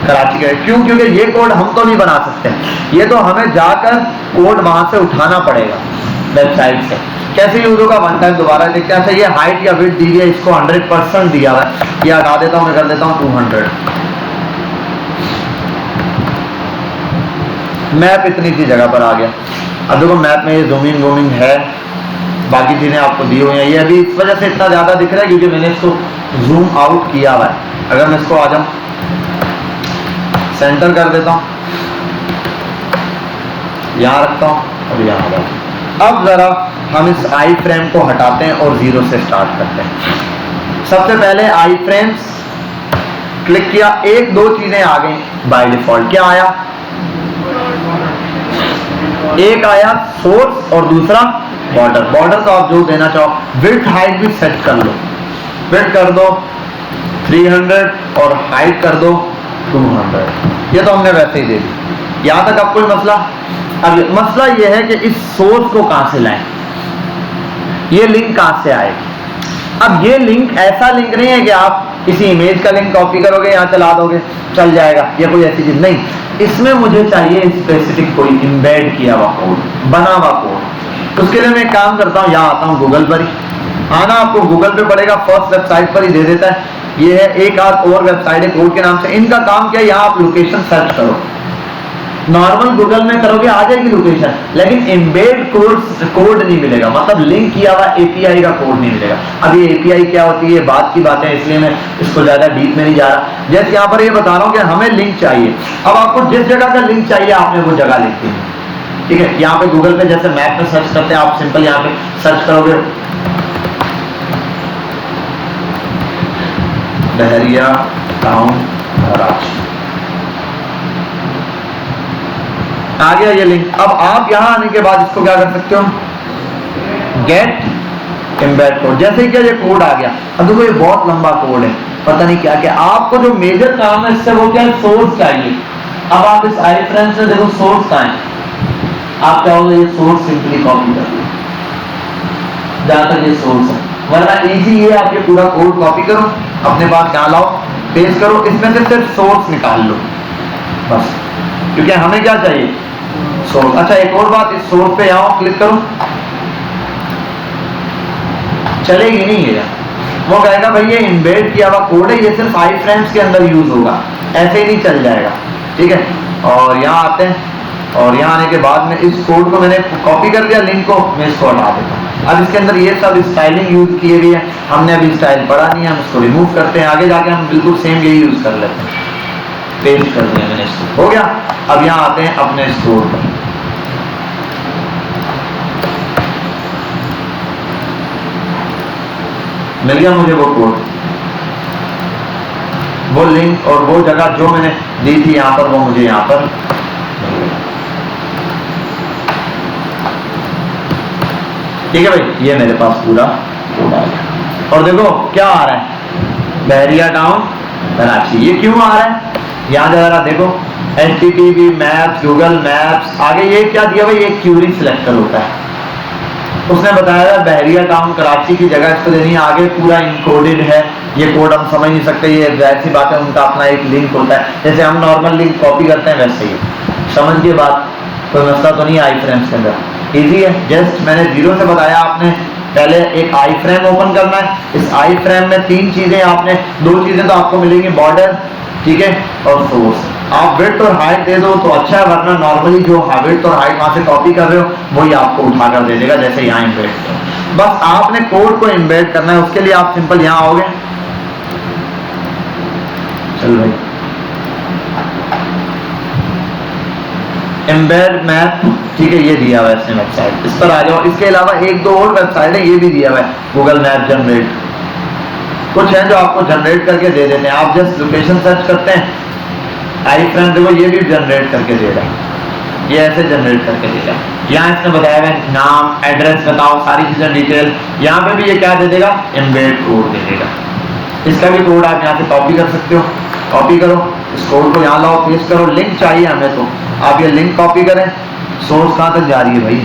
A: कराची का। क्यों, क्योंकि ये कोड हम तो नहीं बना सकते, ये तो हमें जाकर कोड वहां से उठाना पड़ेगा वेबसाइट से। कैसे यूज होगा, वन टाइम दोबारा देखते हैं। अच्छा, ये हाइट या विड्थ दी है, इसको 100% दिया हुआ है, ये हटा देता हूं, मैं कर देता हूं 200। मैप इतनी सी जगह पर आ गया। अब देखो मैप में ये जूमिंग वूमिंग है, बाकी चीजें आपको दी हुई हैं। ये अभी इस वजह से इतना ज्यादा दिख रहा है क्योंकि मैंने इसको जूम आउट किया हुआ है। अगर मैं इसको आ जाऊं, सेंटर कर देता हूं, यहां रखता हूं और यहां आ, अब जरा हम इस आई फ्रेम को हटाते हैं और 0 से स्टार्ट करते हैं। सबसे पहले आई फ्रेम्स क्लिक किया, एक दो चीजें आ गई बाय डिफॉल्ट। क्या आया, एक आया सोर्स और दूसरा बॉर्डर। बॉर्डर तो आप जो देना चाहो, विड्थ हाइट भी सेट कर लो, विड्थ कर दो 300 और हाइट कर दो 200। ये तो हमने वैसे ही दे दी। यहां तक अब कोई मसला। अब मसला ये है कि इस सोर्स को कहां से लाएं, ये लिंक कहां से आए। अब ये लिंक ऐसा लिंक नहीं है कि आप किसी इमेज का लिंक कॉपी करोगे यहां चला दोगे चल जाएगा, ये कोई ऐसी चीज नहीं। इसमें मुझे चाहिए स्पेसिफिक कोई एम्बेड किया हुआ कोड, बना हुआ कोड। उसके लिए मैं एक काम करता हूं, यहां आता हूं गूगल पर ही आना, आपको गूगल पे पड़ेगा, फर्स्ट वेबसाइट पर ही दे देता है। ये है एक आध और वेबसाइट है कोड के नाम से। इनका काम क्या है, यहाँ आप लोकेशन सर्च करो, नॉर्मल गूगल में करोगे आ जाएगी लोकेशन, लेकिन एम्बेड कोड नहीं मिलेगा, मतलब लिंक किया हुआ एपीआई का कोड नहीं मिलेगा। अब ये एपीआई क्या होती है, बात की बात है, इसलिए मैं इसको ज्यादा डीप में नहीं जा रहा। जैसे यहाँ पर ये बता रहा हूँ कि हमें लिंक चाहिए। अब आपको जिस जगह का लिंक चाहिए आपने वो जगह लिख दी, ठीक है। यहाँ पे गूगल पे जैसे मैप में सर्च करते हैं, आप सिंपल यहाँ पे सर्च करोगे बहरिया टाउन कराची, आ गया ये लिंक। अब आप यहां आने के बाद इसको क्या कर सकते हो, गेट एम्बेड कोड। जैसे ही क्या ये कोड आ गया, अब देखो ये बहुत लंबा कोड है, पता नहीं क्या क्या। आपको जो मेजर काम है इससे वो क्या है, सोर्स चाहिए। अब आप इस आई फ्रेम से देखो सोर्स कहां है, आप क्या होगा, ये सोर्स सिंपली कॉपी कर लो जहां तक ये सोर्स है, वरना इजी है। आप ये पूरा कोड कॉपी करो, अपने पास यहाँ लाओ, पेस्ट करो, इसमें से सिर्फ सोर्स निकाल लो बस, क्योंकि हमें क्या चाहिए, सोर्स। अच्छा, एक और बात, इस सोर्स पे यहाँ क्लिक करो, चलेगी नहीं ये, वो कहेगा भाई ये एम्बेड किया हुआ कोड है, ये सिर्फ आई फ्रेम्स के अंदर यूज होगा, ऐसे ही नहीं चल जाएगा, ठीक है। और यहाँ आते हैं, और यहाँ आने के बाद में इस कोड को मैंने कॉपी कर दिया, लिंक को मैं इसको हटा देता हूँ। अब इसके अंदर ये सब स्टाइलिंग यूज किए हुए हैं, हमने अभी स्टाइल पढ़ा नहीं है, हम इसको रिमूव करते हैं, आगे जाके हम बिल्कुल सेम यही यूज कर लेते हैं। पेस्ट कर दिया मैंने इसको, हो गया। अब यहाँ आते हैं अपने स्टोर पर, मिल गया मुझे वो कोड, वो लिंक और वो जगह जो मैंने दी थी यहाँ पर, वो मुझे यहाँ पर मिल गया, ठीक है भाई। ये मेरे पास पूरा कोड आ गया। और देखो क्या आ रहा है, बहरिया टाउन कराची। ये क्यों आ रहा है, यहाँ जरा देखो HTTP मैप्स, गूगल मैप्स, आगे ये क्या दिया हुआ, ये क्यूरी सिलेक्टर होता है। उसने बताया बहरिया टाउन कराची की जगह इसको देनी है, आगे पूरा इनकोडेड है, ये कोड हम समझ नहीं सकते, ये वैसी बात है, उनका अपना एक लिंक होता है, जैसे हम नॉर्मल लिंक कॉपी करते हैं वैसे ही। समझ के बात, कोई मसला तो नहीं है आई फ्रेम्स के अंदर, इजी है। जस्ट मैंने जीरो से बताया, आपने पहले एक आई फ्रेम ओपन करना है। इस आई फ्रेम में तीन चीजें, आपने दो चीजें तो आपको मिलेंगी, बॉर्डर, ठीक है, और सोर्स। आप विड्थ और हाइट दे दो तो अच्छा है, वरना नॉर्मली जो विड्थ और हाइट वहां से कॉपी कर रहे हो वही आपको उठाकर दे देगा, जैसे यहाँ इम्बेड। बस आपने कोड को इम्बेड करना है, उसके लिए आप सिंपल यहाँ आओगे, चल भाई, एम्बेड मैप, ठीक है, ये दिया हुआ है इसने वेबसाइट, इस पर आ जाओ। इसके अलावा एक दो और वेबसाइट है, ये भी दिया हुआ है, गूगल मैप जनरेट, कुछ है जो आपको जनरेट करके दे देते हैं। आप जस्ट लोकेशन सर्च करते हैं, आई फ्रेम देखो ये भी जनरेट करके दे रहा है, ये ऐसे जनरेट करके दे रहा है। यहाँ इसने बताया है नाम, एड्रेस बताओ, सारी चीजें डिटेल। यहाँ पे भी ये क्या दे देगा, एम्बेड कोड दे देगा। इसका भी कोड आप यहाँ से कॉपी कर सकते हो, कॉपी करो, इस कोड को यहाँ लाओ, पेस्ट करो। लिंक चाहिए हमें तो आप ये लिंक कॉपी करें। सोर्स कहाँ तक जा रही है भाई,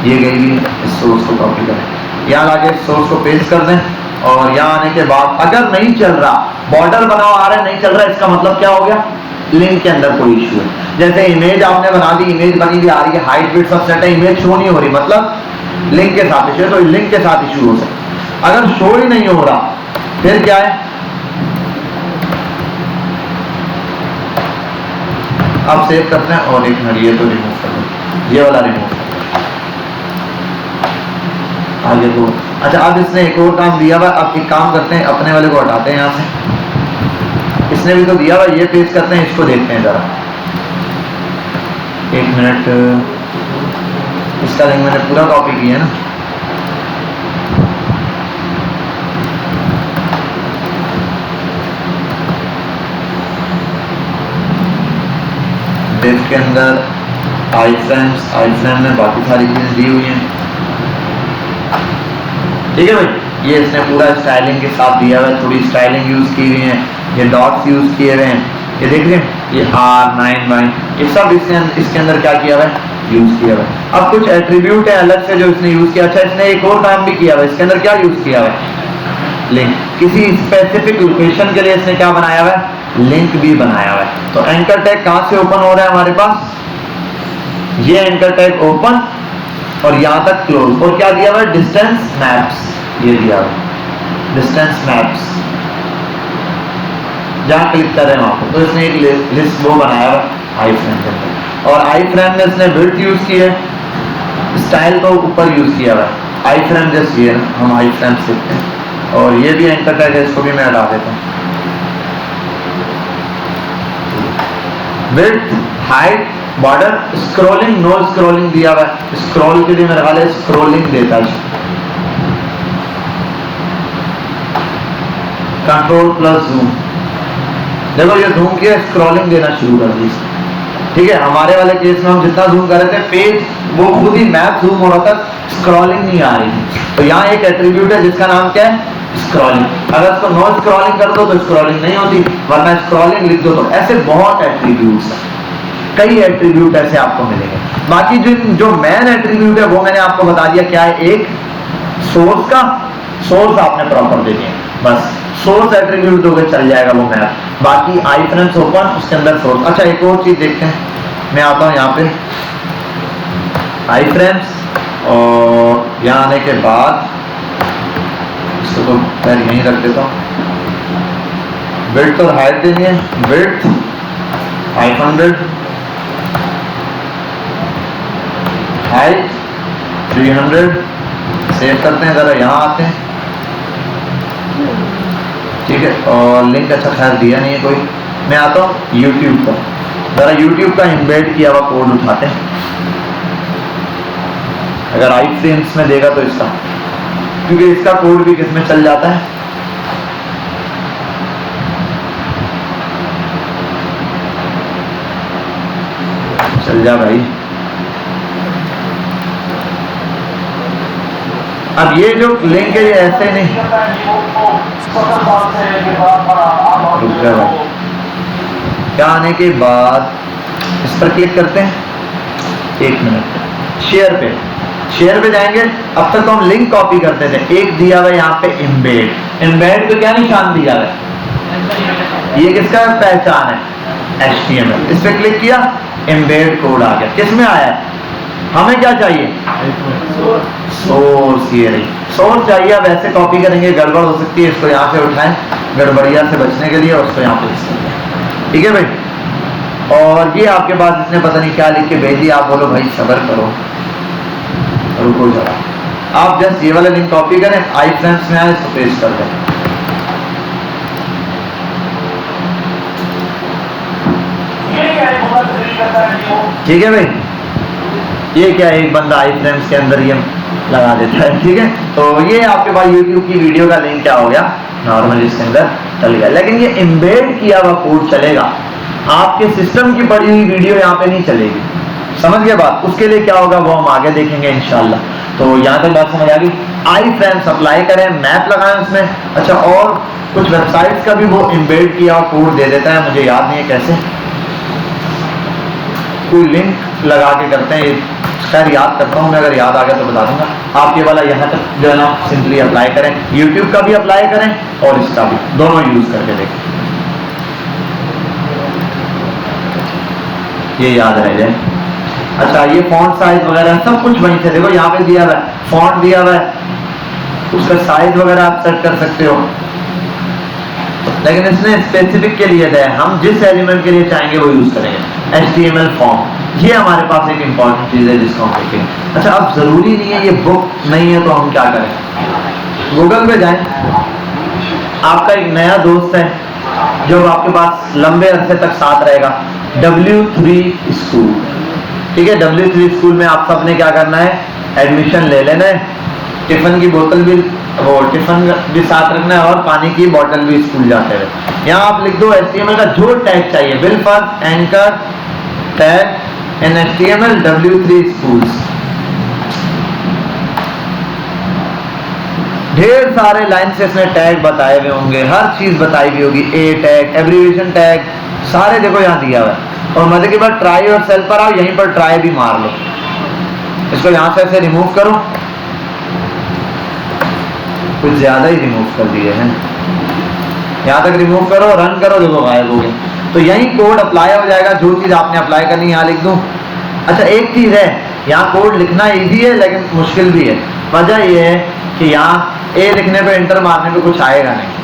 A: ये गई भी, इस सोर्स को कॉपी करें, यहाँ लाके सोर्स को पेस्ट कर दें। और यहाँ आने के बाद अगर नहीं चल रहा, बॉर्डर बनाओ आ रहा है नहीं चल रहा, इसका मतलब क्या हो गया, लिंक के अंदर कोई इश्यू है। जैसे इमेज आपने बना दी, इमेज बनी भी आ रही है, हाइट विड्थ सब सेट है, इमेज शो नहीं हो रही, मतलब लिंक के साथ इश्यू है, तो लिंक के साथ इश्यू हो सकता। अगर शो ही नहीं हो रहा फिर क्या है, आप सेव करते हैं और एक मिनट ये तो रिमूव कर दो, ये वाला रिमूव कर दो, आगे को। अच्छा अब इसने एक और काम दिया हुआ, अब एक काम करते हैं, अपने वाले को हटाते हैं यहाँ से, इसने भी तो दिया हुआ, ये पेस्ट करते हैं, इसको देखते हैं जरा, एक मिनट, इसका लिंक मैंने पूरा कॉपी किया है ना, के अंदर आई फ्रेम में बाकी सारी चीजें दी हुई हैं, ठीक है भाई। ये इसने पूरा स्टाइलिंग के साथ दिया हुआ है, थोड़ी स्टाइलिंग यूज की हुई है, ये डॉट्स यूज किए हुए हैं, ये देख रहे हैं, ये R9 ये सब इसके अंदर क्या किया हुआ है, यूज किया हुआ है। अब कुछ एट्रीब्यूट है अलग से जो इसने यूज किया। अच्छा इसने एक और काम भी किया हुआ है, इसके अंदर क्या यूज किया हुआ है, लिंक, किसी स्पेसिफिक लोकेशन के लिए इसने क्या बनाया हुआ है, लिंक भी बनाया हुआ है। तो एंकर टैग कहां से ओपन हो रहा है हमारे पास, ये एंकर टैग ओपन और यहां तक क्लोज, और क्या दिया हुआ है, डिस्टेंस मैप्स, ये दिया हुआ है डिस्टेंस मैप्स, जहां क्लिक कर रहे हैं वहां पर। तो इसने एक लिस्ट वो बनाया हुआ आई फ्रेम के अंदर, और आई फ्रेम में इसने विड्थ यूज की है, स्टाइल को ऊपर यूज किया हुआ है। आई फ्रेम जस्ट ये हम आई फ्रेम सीखते हैं, और ये भी एंकर टैग है, इसको भी मैं हटा देता हूं। Width, height, border, scrolling, no scrolling दिया हुआ है, स्क्रॉल के लिए मेरे ख्याल है स्क्रॉलिंग देता है, कंट्रोल प्लस जूम, देखो ये जूम किया, स्क्रॉलिंग देना शुरू कर दी, ठीक है। हमारे वाले केस में हम जितना जूम कर रहे थे पेज वो खुद ही मैप जूम हो रहा था, स्क्रॉलिंग नहीं आ रही थी। तो यहाँ एक एट्रीब्यूट है जिसका नाम क्या है, स्क्रॉलिंग। अगर इसको नो स्क्रॉलिंग कर दो तो स्क्रॉलिंग नहीं होती, वरना स्क्रॉलिंग लिख दो तो। ऐसे बहुत एट्रीब्यूट्स हैं, कई एट्रीब्यूट ऐसे आपको मिलेंगे। बाकी जो मेन एट्रीब्यूट है वो मैंने आपको बता दिया क्या है, एक सोर्स का, सोर्स आपने प्रॉपर दे दिया, बस सोर्स एट्रीब्यूट दोगे चल जाएगा वो मैप। बाकी आई फ्रेम्स ओपन, उसके अंदर सोर्स। अच्छा एक और चीज देखते हैं, मैं आता हूं यहाँ पे आई फ्रेम्स, और यहाँ आने के बाद इसको तो मैं यहीं रख देता हूँ। विड्थ और हाइट देनी है, विड्थ 500, हाइट 300, सेव करते हैं, जरा यहाँ आते हैं, ठीक है। और लिंक अच्छा खैर दिया नहीं है कोई, मैं आता हूँ यूट्यूब पर, जरा यूट्यूब का एम्बेड किया हुआ कोड उठाते हैं, अगर आई फ्रेम्स में देगा तो इसका, क्योंकि इसका कोड भी किसमें चल जाता है, चल जा भाई। अब ये जो लिंक है ये ऐसे नहीं, रुक जा भाई, यहाँ आने के बाद इस पर क्लिक करते हैं, 1 मिनट, शेयर पे जाएंगे। अब तक तो हम लिंक कॉपी करते थे, एक दिया हुआ यहाँ पे एम्बेड पे क्या निशान दिया हुआ है, ये किसका पहचान है, HTML। इस पे क्लिक किया, एम्बेड कोड आ गया। किस में आया है, हमें क्या चाहिए, सोर्स। ये रही सोर्स चाहिए। अब ऐसे कॉपी करेंगे, गड़बड़ हो सकती है, इसको यहाँ से उठाएं गड़बड़िया से बचने के लिए, और उसको यहाँ पे, ठीक है भाई। और ये आपके पास इसने पता नहीं क्या लिख के भेज दिया, आप बोलो भाई सब्र करो, रुको जरा। आप जस्ट ये वाला लिंक कॉपी करें, आई फ्रेंड्स में आए, इसको पेस्ट कर दें। ठीक है भाई, ये क्या है, एक बंदा आई फ्रेंड्स के अंदर ये लगा देता है, ठीक है। तो ये आपके पास YouTube की वीडियो का लिंक क्या हो गया, नॉर्मल इसके अंदर चल गया। लेकिन ये एम्बेड किया हुआ कोड चलेगा, आपके सिस्टम की पड़ी हुई वीडियो यहाँ पे नहीं चलेगी। समझ गए बात, उसके लिए क्या होगा वो हम आगे देखेंगे इंशाल्लाह। तो यहाँ तक बात समझ आ गई। आई फ्रेंड्स अप्लाई करें, मैप लगाएं उसमें। अच्छा, और कुछ वेबसाइट्स का भी वो एम्बेड किया कोड दे देता है, मुझे याद नहीं है कैसे, कोई लिंक लगा के करते हैं, खैर याद करता हूँ मैं, अगर याद आ गया तो बता दूंगा। आप ये वाला यहाँ तक जो है ना सिंपली अप्लाई करें, YouTube का भी अप्लाई करें और इसका भी, दोनों यूज करके देखें, ये याद रह जाए। अच्छा, ये फॉन्ट साइज वगैरह सब कुछ वहीं से, देखो यहाँ पे दिया हुआ है, फॉन्ट दिया हुआ है, उसका साइज वगैरह आप सेट कर सकते हो। लेकिन इसने स्पेसिफिक के लिए दिया है, हम जिस एलिमेंट के लिए चाहेंगे वो यूज करेंगे। HTML फॉर्म, ये हमारे पास एक इंपॉर्टेंट चीज है जिसको हम देखेंगे। अच्छा, अब जरूरी नहीं है, ये बुक नहीं है तो हम क्या करें, गूगल पे जाएं। आपका एक नया दोस्त है जो आपके पास लंबे अरसे तक साथ रहेगा, W3 स्कूल, ठीक है। W3 स्कूल में आप सबने क्या करना है, एडमिशन ले लेना है, टिफिन की बोतल भी, वो टिफिन भी साथ रखना है, और पानी की बोतल भी स्कूल जाते हुए। यहाँ आप लिख दो HTML का जो टैग चाहिए, bill first anchor tag in HTML W3 schools. ढेर सारे लाइन से इसने टैग बताए हुए होंगे, हर चीज बताई हुई होगी, ए टैग, एब्रीविएशन टैग, सारे देखो यहाँ दिया हुआ है। और मजे की बात, ट्राई और सेल पर आओ, यहीं पर ट्राई भी मार लो। इसको यहाँ से ऐसे रिमूव करो, कुछ ज्यादा ही रिमूव कर दिए हैं, यहाँ तक रिमूव करो, रन करो, देखो गायब हो गए। तो यही कोड अप्लाई हो जाएगा, जो चीज आपने अप्लाई करनी यहाँ लिख दूं। अच्छा, एक चीज है, यहाँ कोड लिखना इजी है लेकिन मुश्किल भी है। वजह ये है कि यहाँ ए लिखने पे, एंटर मारने पे कुछ आएगा नहीं।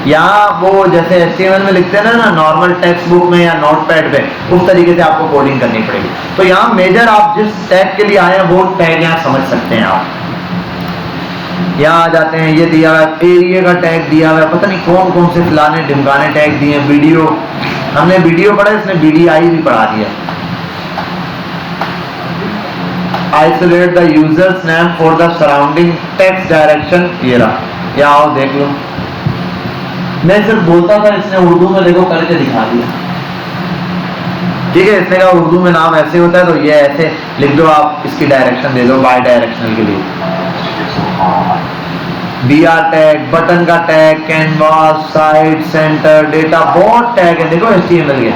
A: यहाँ वो जैसे HTML में लिखते हैं ना नॉर्मल टेक्स्ट बुक में या नोटपैड पे, उस तरीके से आपको कोडिंग करनी पड़ेगी। तो यहाँ मेजर आप जिस टैग के लिए आए हैं वो टैग यहाँ समझ सकते हैं आप। यहाँ आ जाते हैं, ये दिया हुआ है एरिया का टैग दिया हुआ है, पता नहीं कौन कौन से फलाने ढिमकाने टैग दिए हैं। वीडियो, हमने वीडियो पढ़ा, इसने VDI भी पढ़ा दिया। Isolate the users name for the surrounding text direction, ये रहा, यहाँ आओ देख लो। मैं सिर्फ बोलता था, इसने उर्दू में देखो करके दिखा दिया, ठीक है। इसने कहा उर्दू में नाम ऐसे होता है, तो ये ऐसे लिख दो, आप इसकी डायरेक्शन दे दो बाय डायरेक्शनल के लिए। BR टैग, बटन का tag, canvas, side, centre, data, बहुत टैग है देखो HTML के।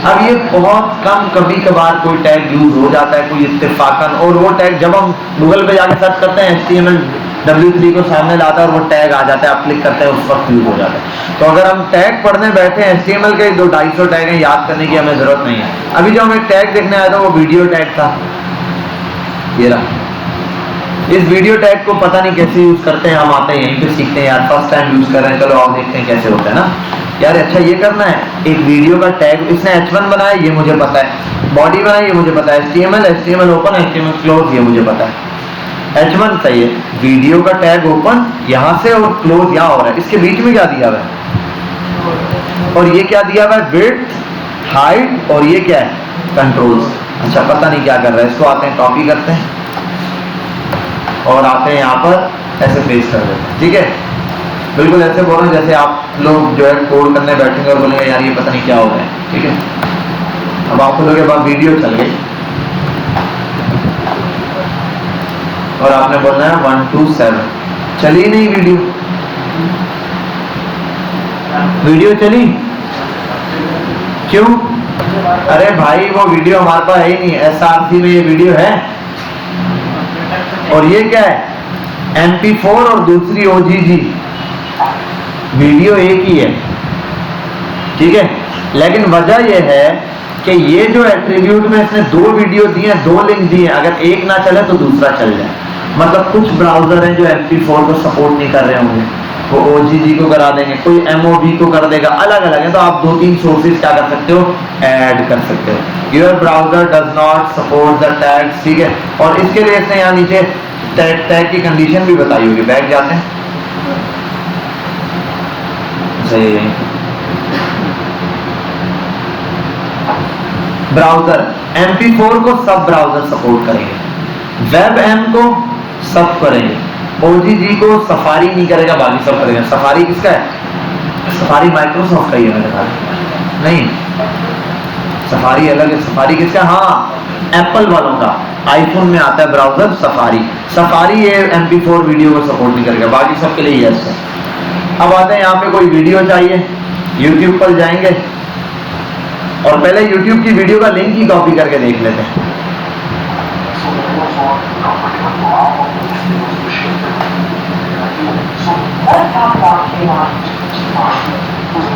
A: अब ये बहुत कम, कभी कभार कोई टैग यूज हो जाता है, कोई इत्तेफाकन, और वो टैग जब हम गूगल पे जाके सर्च करते हैं HTML W3 को सामने लाता है और वो टैग आ जाता है, आप क्लिक करते हैं, उस वक्त यूज हो जाता है। तो अगर हम टैग पढ़ने बैठे हैं, HTML के 200-250 टैग हैं, याद करने की हमें जरूरत नहीं है। अभी जो हमें टैग देखने आया था वो वीडियो टैग था, ये रहा। इस वीडियो टैग को पता नहीं कैसे यूज करते हैं, हम आते हैं यहीं पे सीखते हैं यार, फर्स्ट टाइम यूज कर रहे हैं, चलो आओ देखते हैं कैसे होता है ना यार। अच्छा, ये करना है, एक वीडियो का टैग इसने H1 बनाया, ये मुझे पता है, बॉडी बनाई, ये मुझे पता है, HTML ओपन, HTML क्लोज, ये मुझे पता है। H1 सही है, वीडियो का टैग ओपन यहाँ से और क्लोज यहाँ हो रहा है, इसके बीच में क्या दिया हुआ है, और ये क्या दिया हुआ है, विड्थ, हाइट, और ये क्या है, कंट्रोल्स। अच्छा, पता नहीं क्या कर रहा है, इसको आते हैं कॉपी करते हैं और आते हैं यहाँ पर ऐसे पेस्ट कर देते हैं, ठीक है। बिल्कुल ऐसे बोल रहे हैं जैसे आप लोग जो है कोड करने बैठेंगे और बोलेंगे यार ये पता नहीं क्या हो रहा है, ठीक है। अब आप लोगों के पास वीडियो चल गई और आपने बोलना है 1 to 7, चली नहीं वीडियो, वीडियो चली क्यों? अरे भाई वो वीडियो हमारे पास है ही नहीं, SRC में ये वीडियो है। और ये क्या है? MP4 और दूसरी OGG, वीडियो एक ही है, ठीक है। लेकिन वजह यह है कि ये जो एट्रीब्यूट में इसने 2 वीडियो दिए, 2 लिंक दिए, अगर एक ना चले तो दूसरा चल जाए। मतलब कुछ ब्राउजर हैं जो MP4 को सपोर्ट नहीं कर रहे होंगे, वो OGG को करा देंगे, कोई MOV को कर देगा, अलग अलग है। तो आप 2-3 सोर्सेज क्या कर सकते हो, ऐड कर सकते हो। Your browser does not support the tags, ठीक है। और इसके लिए इसने यहाँ नीचे टैग की कंडीशन भी बताई होगी। बैक जाते हैं, सही है। ब्राउजर MP4 को सब ब्राउजर सपोर्ट करेंगे, WebM को सब करेंगे, OGG को सफारी नहीं करेगा, बाकी सब करेंगे। सफारी किसका है? सफारी माइक्रोसॉफ्ट का ही है मेरे ख्याल नहीं, सफारी अलग है। सफारी किसका? हाँ, एप्पल वालों का। आईफोन में आता है ब्राउजर सफारी। सफारी ये MP4 वीडियो को सपोर्ट नहीं करेगा, बाकी सबके लिए यस है। अब आते हैं यहाँ पे कोई वीडियो चाहिए, YouTube पर जाएंगे और पहले YouTube की वीडियो का लिंक ही कॉपी करके देख लेते हैं।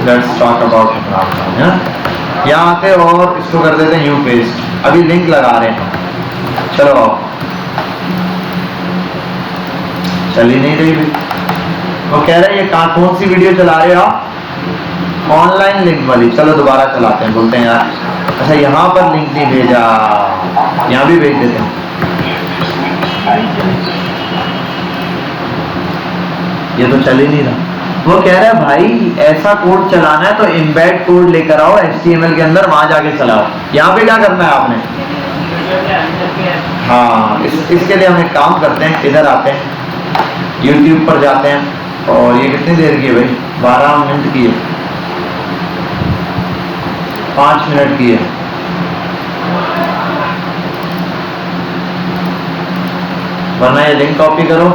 A: Let's talk about यहाँ आते और इसको कर देते हैं न्यू पेज। अभी लिंक लगा रहे हैं, चलो आओ। चल ही नहीं रही, वो कह रहे हैं ये कौन सी वीडियो चला रहे हो आप? ऑनलाइन लिंक वाली। चलो दोबारा चलाते हैं, बोलते हैं यार अच्छा यहाँ पर लिंक नहीं भेजा, यहाँ भी भेज देते हैं। ये तो चल ही नहीं रहा। वो कह रहा है भाई ऐसा कोड चलाना है तो एम्बेड कोड लेकर आओ HTML के अंदर, वहां जाके चलाओ। यहाँ पे क्या करना है आपने? हाँ, इसके लिए हम एक काम करते हैं, इधर आते हैं, YouTube पर जाते हैं। और ये कितनी देर की है भाई? 12 मिनट की है, 5 मिनट की है। वरना ये लिंक कॉपी करो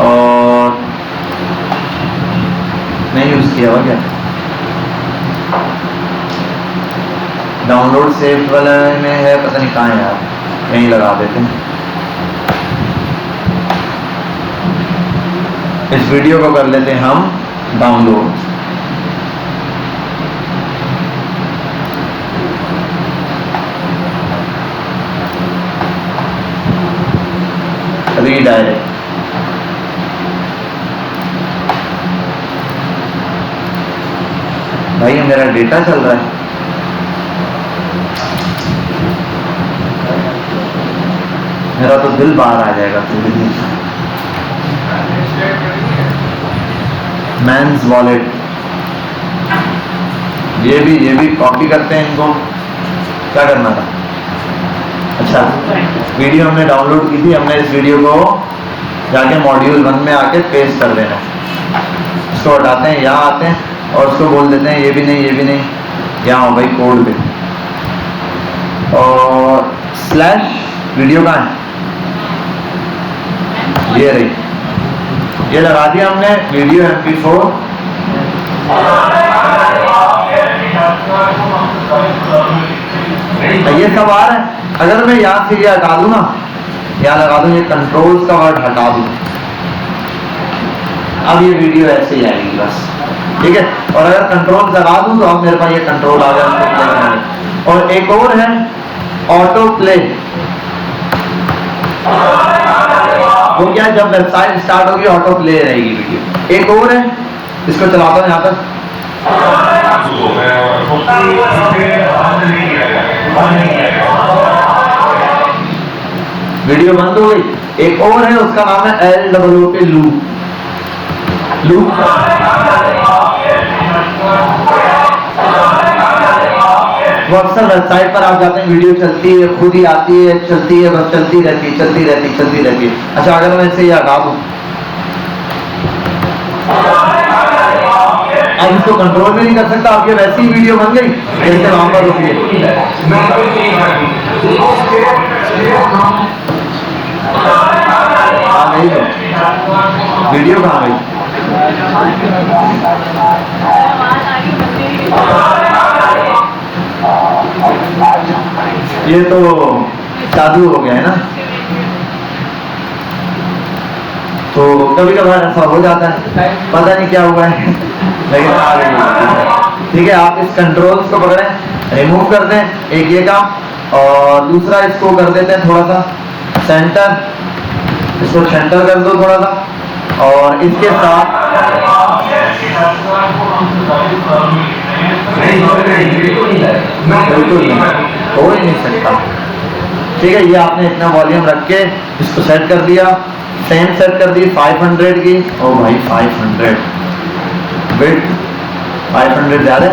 A: और नहीं यूज किया हुआ क्या? डाउनलोड सेव वाला में है, पता नहीं कहाँ है यार, कहीं लगा देते हैं। इस वीडियो को कर लेते हैं हम डाउनलोड। रीडायरेक्ट, भाई ये मेरा डेटा चल रहा है। मेरा तो दिल बाहर आ जाएगा। मैंस वॉलेट, ये भी कॉपी करते हैं इनको। क्या करना था? अच्छा, वीडियो हमने डाउनलोड की थी, हमने इस वीडियो को जाके मॉड्यूल 1 में आके पेस्ट कर देना। इसको हटाते हैं, यहाँ आते हैं और उसको बोल देते हैं ये भी नहीं, यहाँ हो भाई कोड पे, और स्लैश वीडियो का है, ये रही, ये लगा दिया हमने वीडियो MP4। ये सब आ रहा है। अगर मैं यहाँ से ये हटा दूं ना, यहाँ लगा दूं, ये कंट्रोल्स का वर्ड हटा दूं, अब ये वीडियो ऐसे ही आएगी बस, ठीक है। और अगर कंट्रोल लगा दूं तो अब मेरे पास ये कंट्रोल आ गया। और एक और है ऑटो प्ले, वो क्या है, जब वेबसाइट स्टार्ट होगी ऑटो प्ले रहेगी वीडियो। एक और है, इसको चलाता हूँ यहाँ पर। वीडियो बंद हो गई। एक और है, उसका नाम है LOOP लूप। वो अक्सर वेबसाइट पर आप जाते हैं, वीडियो चलती है, खुद ही आती है, चलती है, बस चलती रहती है। अच्छा, अगर मैं इसे हटा दूं, अब इसको कंट्रोल भी नहीं कर सकता। अब ये वैसी वीडियो बन गई जैसे वहां पर होती है। नहीं तो वीडियो कहाँ गई? ये तो जादू हो गया है ना। तो कभी कभार ऐसा हो जाता है, पता नहीं क्या हुआ है लेकिन आ गई। ठीक है, आप इस कंट्रोल्स को पकड़ें, रिमूव कर दें एक ये काम, और दूसरा इसको कर देते हैं थोड़ा सा सेंटर, इसको सेंटर कर दो थोड़ा सा, और इसके साथ बिल्कुल हो ही नहीं सकता। ठीक है, ये आपने इतना वॉल्यूम रख के इसको सेट कर दिया, सेम सेट कर दी 500 की। ओ भाई 500 विड्थ 500 ज्यादा है।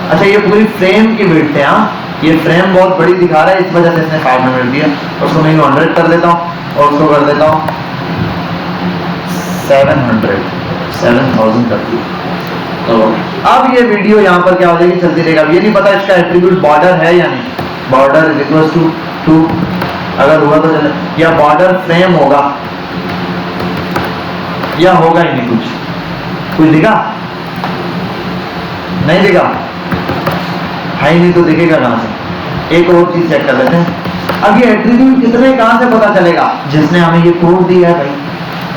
A: अच्छा, ये पूरी फ्रेम की विड्थ है। हाँ, ये फ्रेम बहुत बड़ी दिखा रहा है, इस वजह से इसने 500 दिया। उसको मैं 100 कर देता हूँ और उसको कर देता हूँ 7000 कर दिया। तो अब ये वीडियो यहाँ पर क्या हो जाएगी, चलती रहेगा। ये नहीं पता इसका एट्रीब्यूट बॉर्डर है या नहीं, बॉर्डर इज इक्वल टू अगर हुआ तो चले, या बॉर्डर फ्रेम होगा या होगा ही नहीं, कुछ दिखा नहीं, दिखा है ही नहीं, तो दिखेगा कहां से। एक और चीज चेक कर लेते हैं। अब ये एट्रीब्यूट कितने कहां से पता चलेगा, जिसने हमें ये कोड दिया है भाई,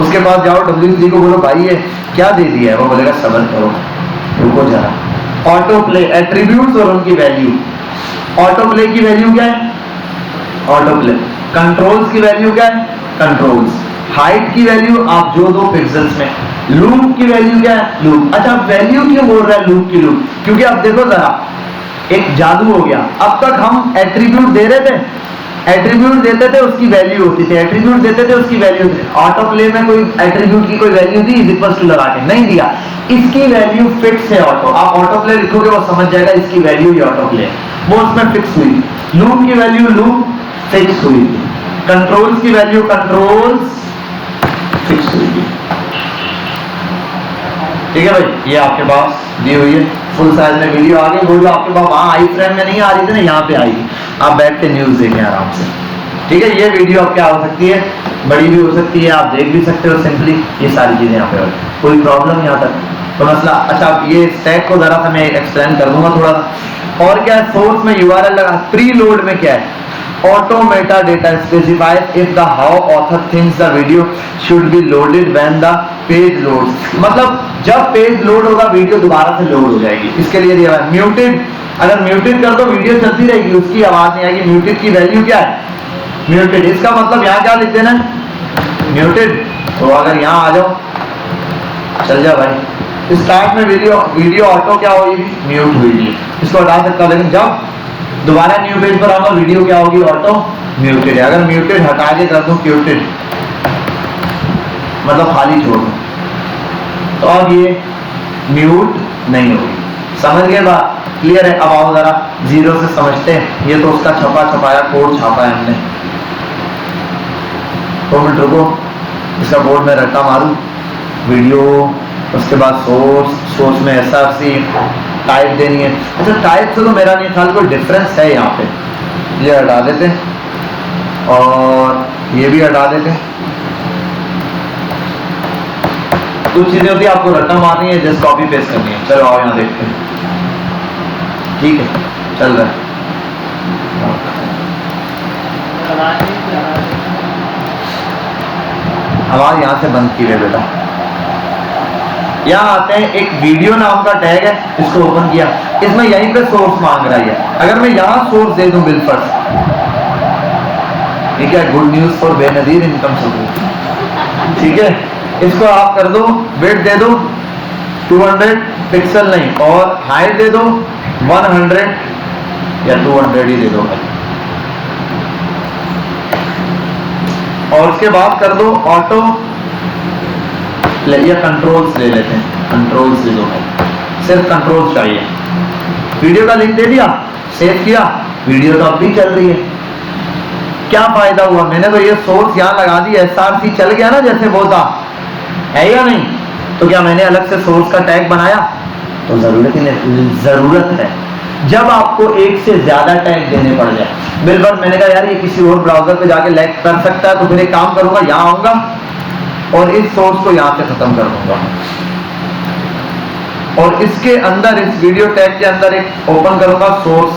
A: उसके पास जाओ, WC को बोलो भाई ये क्या दे दिया है, वो बोलेगा सब्र करो, रुको जरा। ऑटो प्ले, एट्रीब्यूट्स और उनकी वैल्यू। ऑटो प्ले की वैल्यू क्या है, ऑटो प्ले। कंट्रोल्स की वैल्यू क्या है, कंट्रोल्स। हाइट की वैल्यू आप जो दो पिक्सेल्स में। लूप की वैल्यू क्या है, लूप। अच्छा, वैल्यू क्यों बोल रहा है लूप की, लूप क्योंकि अब देखो जरा, एक जादू हो गया। अब तक हम एट्रीब्यूट दे रहे थे, एट्रीब्यूट देते थे उसकी वैल्यू होती थी, एट्रीब्यूट देते थे उसकी वैल्यू थी। ऑटो प्ले में कोई एट्रीब्यूट की कोई वैल्यू दी, इज इक्वल टू लगा के नहीं दिया, इसकी वैल्यू फिक्स है। ऑटो, आप ऑटो प्ले लिखोगे वो समझ जाएगा इसकी वैल्यू ही ऑटो प्ले, वो उसमें फिक्स हुई। लूप की वैल्यू लूप फिक्स हुई थी, कंट्रोल्स की वैल्यू कंट्रोल्स फिक्स हुई थी। ठीक है भाई, ये आपके पास दी हुई है फुल साइज में वीडियो। आगे बोलो आपके पास वहां आई फ्रेम में नहीं आ रही थी ना, यहाँ पे आएगी, आप बैठ के न्यूज देखें आराम से। ठीक है, ये वीडियो अब क्या हो सकती है, बड़ी भी हो सकती है, आप देख भी सकते हो सिंपली, ये सारी चीजें यहाँ पे कोई प्रॉब्लम यहाँ तक तो मसला। अच्छा, ये स्टैक को जरा सा मैं एक्सप्लेन कर दूंगा थोड़ा सा। और क्या है, सोर्स में URL लगा, प्री लोड में क्या है, auto Meta data specifies if the how author thinks the video should be loaded when the page loads. मतलब जब पेज लोड होगा वीडियो दोबारा से लोड हो जाएगी, इसके लिए दिया है म्यूटेड। अगर म्यूटेड कर दो वीडियो चलती रहेगी, उसकी आवाज नहीं आएगी। म्यूटेड की वैल्यू क्या है, म्यूटेड। इसका मतलब यहाँ क्या लिख देना, म्यूटेड। तो अगर यहाँ आ जाओ, चल जाओ भाई, स्टार्ट में वीडियो ऑटो क्या होगी, म्यूट हुई, इसको हटा सकता हूं। लेकिन जब दोबारा न्यू पेज पर आऊंगा वीडियो क्या होगी, ऑटो म्यूटेड है। अगर म्यूटेड हटा के कर दूं क्यूटेड, मतलब खाली छोड़ दूं, तो अब ये म्यूट नहीं होगी। समझ गए बात, क्लियर है। अब आओ जरा जीरो से समझते हैं। ये तो उसका छपाया कोड छापा है हमने। 2 मिनट रुको, इसका बोर्ड में रट्टा मारूं, वीडियो, उसके बाद सोर्स में SRC टाइप देनी है। अच्छा, टाइप से तो मेरा नहीं ख्याल कोई डिफरेंस है यहाँ पे, ये हटा देते हैं और ये भी हटा देते हैं। कुछ चीजें होती है आपको रट्टा मारनी है, जस्ट कॉपी पेस्ट करनी है। चलो आओ यहाँ देखते हैं। ठीक है, चल रहा है। आवाज यहाँ से बंद की है बेटा। यहाँ आते हैं, एक वीडियो नाम का टैग है, इसको ओपन किया, इसमें यहीं पे सोर्स मांग रहा है। अगर मैं यहाँ सोर्स दे दूं बिलफर्स, ये क्या good news for Benazir income source. ठीक है, इसको आप कर दो, वेट दे दो 200 पिक्सल नहीं, और हाइट दे दो 100 या 200 ही दे दो भाई। और उसके बाद कर दो ऑटो या कंट्रोल्स ले लेते हैं, कंट्रोल्स दे दो भाई, सिर्फ कंट्रोल्स चाहिए। वीडियो का लिंक दे दिया, सेव किया, वीडियो तो अब भी चल रही है। क्या फायदा हुआ, मैंने तो ये सोर्स यहाँ लगा दी, SRC चल गया ना जैसे वो था, है या नहीं। तो क्या मैंने अलग से सोर्स का टैग बनाया, तो जरूरत ही नहीं। जरूरत है जब आपको एक से ज्यादा टैग देने पड़ जाए। बिल्कुल, मैंने कहा यार ये किसी और ब्राउजर पे जाके लैग कर सकता है, तो फिर एक काम करूंगा, यहाँ आऊंगा और इस सोर्स को यहाँ से खत्म कर दूंगा। और इसके अंदर, इस वीडियो टैग के अंदर एक ओपन करूंगा सोर्स,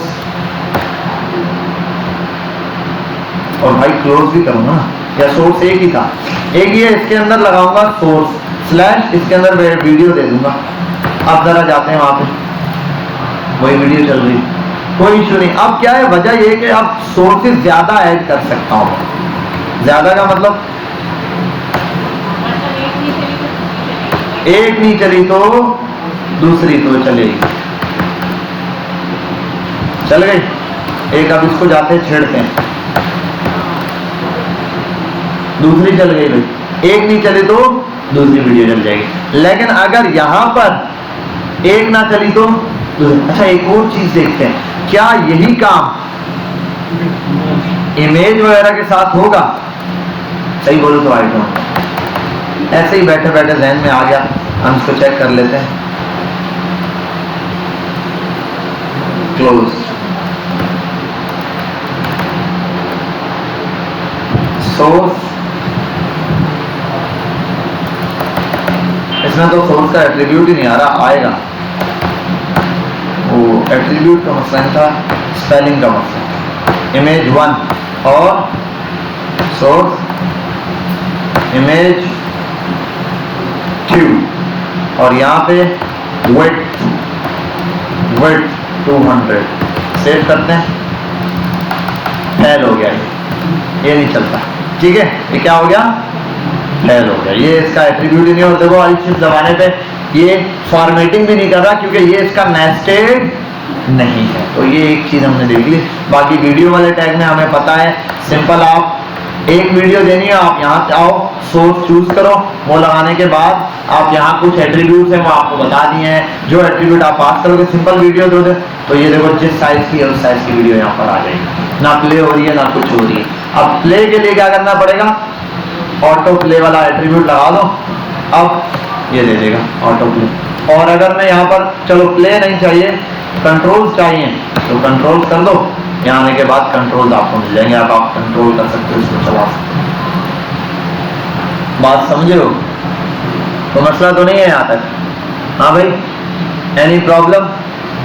A: और भाई क्लोज भी करूंगा, या सोर्स एक ही था, एक ही है, इसके अंदर लगाऊंगा सोर्स स्लैश, इसके अंदर वीडियो दे दूंगा। अब जरा जाते हैं वहां पे, वही वीडियो चल रही, कोई इशू नहीं। अब क्या है, वजह ये कि अब सोर्सेज ज्यादा ऐड कर सकता हूं। ज्यादा का मतलब एक नहीं चली तो दूसरी तो चलेगी, चल गई एक। अब इसको जाते छेड़ते हैं, दूसरी चल गई भाई, एक नहीं चली तो दूसरी वीडियो चल जाएगी। लेकिन अगर यहां पर एक ना चली तो अच्छा, एक और चीज देखते हैं, क्या यही काम इमेज वगैरह के साथ होगा? सही बोलो तो आई डोंट, ऐसे ही बैठे बैठे जहन में आ गया, हम इसको चेक कर लेते हैं। क्लोज, सोर्स, इसमें तो सोर्स का एट्रीब्यूट ही नहीं आ रहा, आएगा वो एट्रीब्यूट का मसला था, स्पेलिंग का मसला। इमेज 1 और सोर्स इमेज 2, और यहाँ पे विड्थ 200 सेव करते हैं। फेल हो गया, ये नहीं चलता, ठीक है। ये क्या हो गया, फेल हो गया, ये इसका एट्रीब्यूट ही नहीं। और देखो अल्ट शिफ्ट दबाने पे ये फॉर्मेटिंग भी नहीं कर रहा, क्योंकि ये इसका नेस्टेड नहीं है। तो ये एक चीज हमने देख ली। बाकी वीडियो वाले टैग में हमें पता है, सिंपल आप एक वीडियो देनी है, आप यहाँ पे आओ, सोर्स चूज करो, वो लगाने के बाद आप यहाँ कुछ एट्रीब्यूट्स हैं वो आपको बता दिए हैं, जो एट्रीब्यूट आप पास करोगे, सिंपल वीडियो दोगे तो ये देखो जिस साइज की है उस साइज की वीडियो यहाँ पर आ जाएगी, ना प्ले हो रही है ना कुछ हो रही है। अब प्ले के लिए क्या करना पड़ेगा, ऑटो प्ले वाला एट्रीब्यूट लगा दो, अब ये दे देगा ऑटो प्ले। और अगर मैं यहाँ पर चलो प्ले नहीं चाहिए, कंट्रोल चाहिए, तो कंट्रोल कर दो, यहाँ आने के बाद कंट्रोल आपको मिल जाएंगे, आप कंट्रोल कर सकते हो, इसको चला सकते हो। बात समझे हो? तो मसला तो नहीं है यहाँ तक? हाँ भाई, एनी प्रॉब्लम?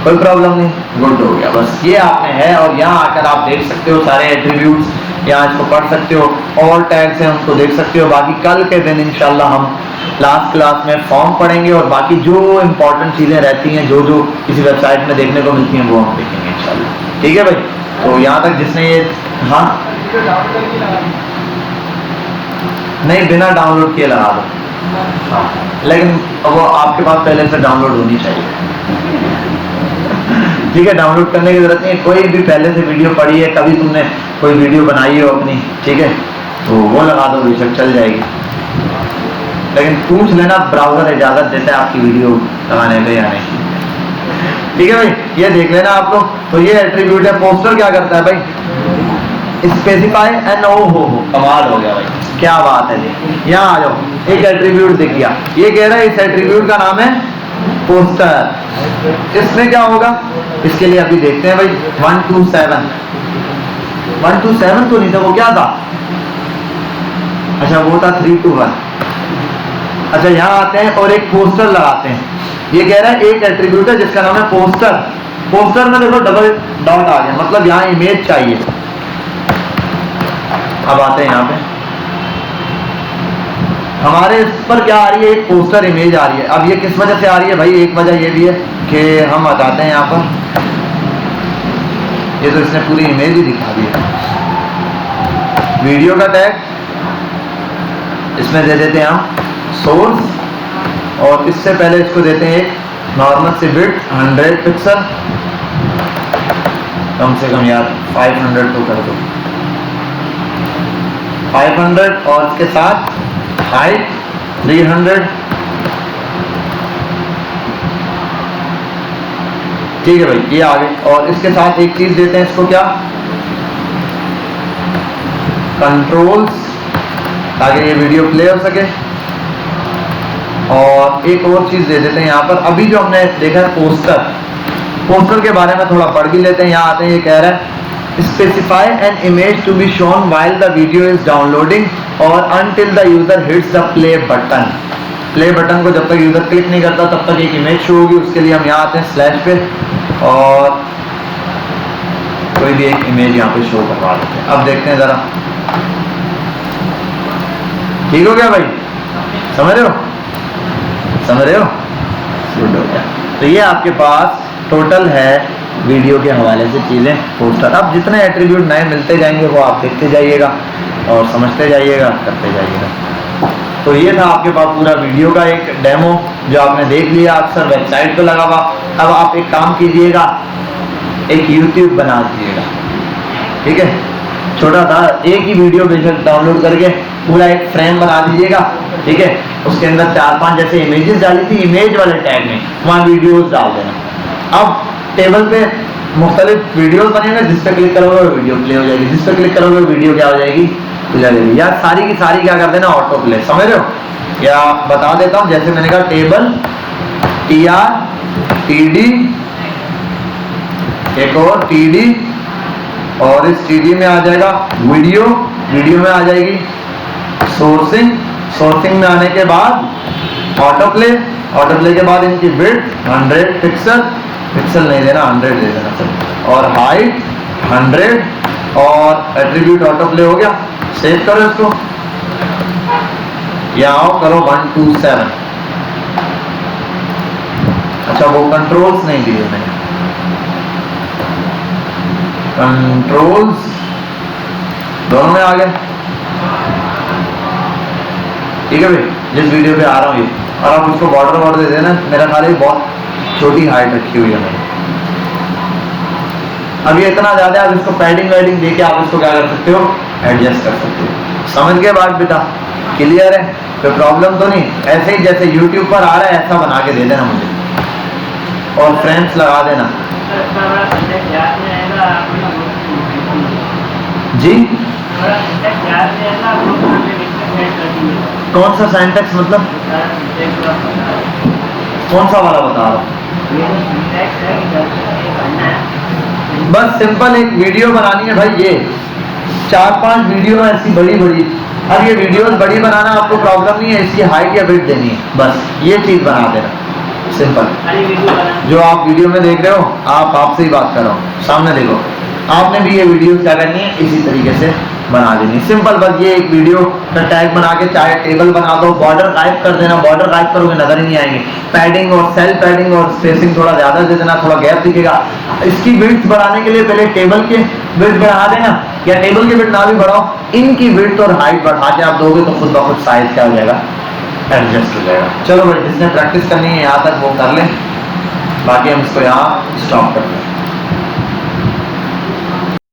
A: कोई प्रॉब्लम नहीं, गुड हो गया। बस ये आपने है, और यहाँ आकर आप देख सकते हो सारे एट्रीब्यूट्स, यहाँ इसको पढ़ सकते हो, और टैग्स हैं उनको देख सकते हो। बाकी कल के दिन इंशाल्लाह हम लास्ट क्लास में फॉर्म पढ़ेंगे, और बाकी जो इंपॉर्टेंट चीजें रहती हैं, जो जो किसी वेबसाइट में देखने को मिलती हैं, वो हम देखेंगे इंशाल्लाह, ठीक है भाई। तो यहाँ तक जिसने ये, हाँ नहीं, बिना डाउनलोड किए लगा दो, हाँ, लेकिन वो आपके पास पहले से डाउनलोड होनी चाहिए, ठीक है। डाउनलोड करने की जरूरत नहीं है, कोई भी पहले से वीडियो पड़ी है, कभी तुमने कोई वीडियो बनाई हो अपनी, ठीक है, तो वो लगा दो, बेशक चल जाएगी। लेकिन पूछ लेना ब्राउजर इजाजत देता है आपकी वीडियो लगाने पे या नहीं, ठीक है भाई। ये देख लेना आप लोग। तो ये एट्रीब्यूट है। पोस्टर क्या करता है भाई, स्पेसिफाई एन ओ हो, कमाल हो गया भाई, क्या बात है जी। यहाँ आ जाओ, एक एट्रीब्यूट दिख गया, ये कह रहा है इस एट्रीब्यूट का नाम है पोस्टर। इसमें क्या होगा, इसके लिए अभी देखते हैं भाई। 127 तो नहीं था, वो क्या था, अच्छा वो था 321। अच्छा यहाँ आते हैं और एक पोस्टर लगाते हैं। ये कह रहा है एक एट्रीब्यूट है जिसका नाम है पोस्टर। पोस्टर में देखो डबल डॉट आ गया, मतलब यहाँ इमेज चाहिए। अब आते हैं यहाँ पे, हमारे इस पर क्या आ रही है, एक पोस्टर इमेज आ रही है। अब ये किस वजह से आ रही है भाई, एक वजह ये भी है कि हम बताते हैं यहाँ पर, ये तो इसने पूरी इमेज ही दिखा दी है। वीडियो का टैग इसमें दे देते हैं हम सोर्स, और इससे पहले इसको देते हैं एक नॉर्मल से विड्थ 100 पिक्सल, कम से कम यार 500 तो कर दो, 500, और इसके साथ हाइट 300, ठीक है भाई, ये आगे। और इसके साथ एक चीज देते हैं इसको, क्या, कंट्रोल्स, ताकि ये वीडियो प्ले हो सके। और एक और चीज दे देते हैं यहाँ पर, अभी जो हमने देखा है पोस्टर, पोस्टर के बारे में थोड़ा पढ़ भी लेते हैं। यहाँ आते हैं, ये कह रहा है specify an image to be shown while the video is downloading और until the user hits the play button. Play button को जब तक यूजर क्लिक नहीं करता तब तक एक इमेज शो होगी। उसके लिए हम यहाँ आते हैं स्लैश पे और कोई भी एक इमेज यहाँ पे शो करवा देते हैं। अब देखते हैं जरा, ठीक हो गया भाई? समझ रहे हो? समझ रहे हो? गुड हो गया। तो ये आपके पास टोटल है वीडियो के हवाले से चीज़ें, पोस्टर। अब जितने एट्रीब्यूट नए मिलते जाएंगे वो आप देखते जाइएगा और समझते जाइएगा, करते जाइएगा। तो ये था आपके पास पूरा वीडियो का एक डेमो जो आपने देख लिया, अक्सर वेबसाइट पे लगा हुआ। अब आप एक काम कीजिएगा, एक यूट्यूब बना दीजिएगा, ठीक है? छोटा था, एक ही वीडियो बेशक डाउनलोड करके पूरा एक फ्रेम बना दीजिएगा, ठीक है? उसके अंदर 4-5 जैसे इमेजेस डाली थी, इमेज वाले टैग में वहाँ वीडियोस डाल देना। अब टेबल पे मुख्तलिफ वीडियोस बनेंगे, जिस पे क्लिक करोगे वीडियो प्ले हो जाएगी, जिस पे क्लिक करोगे वीडियो क्या हो जाएगी, खुल जाएगी। या सारी की सारी क्या कर देना, ऑटो प्ले। समझ रहे हो? या बता देता हूँ, जैसे मैंने कहा टेबल TRTD, एक और TD, और इस TD में आ जाएगा वीडियो, वीडियो में आ जाएगी सोर्सिंग, सोर्सिंग में आने के बाद ऑटो प्ले, ऑटो प्ले के बाद इनकी विड्थ 100 पिक्सल, पिक्सल नहीं देना 100 दे देना, और हाइट 100, और एट्रीब्यूट ऑटो प्ले हो गया। सेव करो इसको, या आओ करो 1 2 7। अच्छा वो कंट्रोल्स नहीं दिए मैंने, कंट्रोल्स दोनों में आ गए, ठीक है भाई? जिस वीडियो पे आ रहा हूँ ये, और आप उसको बॉर्डर दे देना। मेरा ख्याल है बहुत छोटी हाइट रखी हुई है मैंने, अब ये इतना ज्यादा है, आप इसको पैडिंग वैडिंग देके आप इसको क्या कर सकते हो, एडजस्ट कर सकते हो। समझ के बाद बेटा? क्लियर है? कोई प्रॉब्लम तो नहीं? ऐसे ही जैसे YouTube पर आ रहा है ऐसा बना के दे देना मुझे, और फ्रेम्स लगा देना जी। कौन सा सिंटैक्स मतलब? कौन सा वाला बता रहा हूँ? बस सिंपल एक वीडियो बनानी है भाई, ये 4-5 वीडियो ऐसी बड़ी बड़ी। अब ये वीडियोस बड़ी बनाना आपको प्रॉब्लम नहीं है, इसकी हाइट या विड्थ देनी है, बस ये चीज बना देना, सिंपल। जो आप वीडियो में देख रहे हो, आप आपसे ही बात कर रहा हूँ, सामने देखो। आपने भी ये वीडियो क्या करनी है, इसी तरीके से बना देनी, सिंपल। बस ये एक वीडियो का टैग बना के चाहे टेबल बना दो, बॉर्डर गायब कर देना, बॉर्डर गायब करोगे नजर ही नहीं आएंगे। पैडिंग और सेल पैडिंग और स्पेसिंग थोड़ा ज्यादा दे देना, थोड़ा गैप दिखेगा। इसकी विड्थ बढ़ाने के लिए पहले टेबल के विड्थ बढ़ा देना, या टेबल की विड्थ ना भी बढ़ाओ, इनकी विड्थ और हाइट बढ़ा के आप दोगे तो खुद ब खुद साइज क्या हो जाएगा, एडजस्ट हो जाएगा। चलो भाई, जिसने प्रैक्टिस करनी है यहाँ तक वो कर ले, बाकी हम इसको यहाँ स्टॉप करते हैं।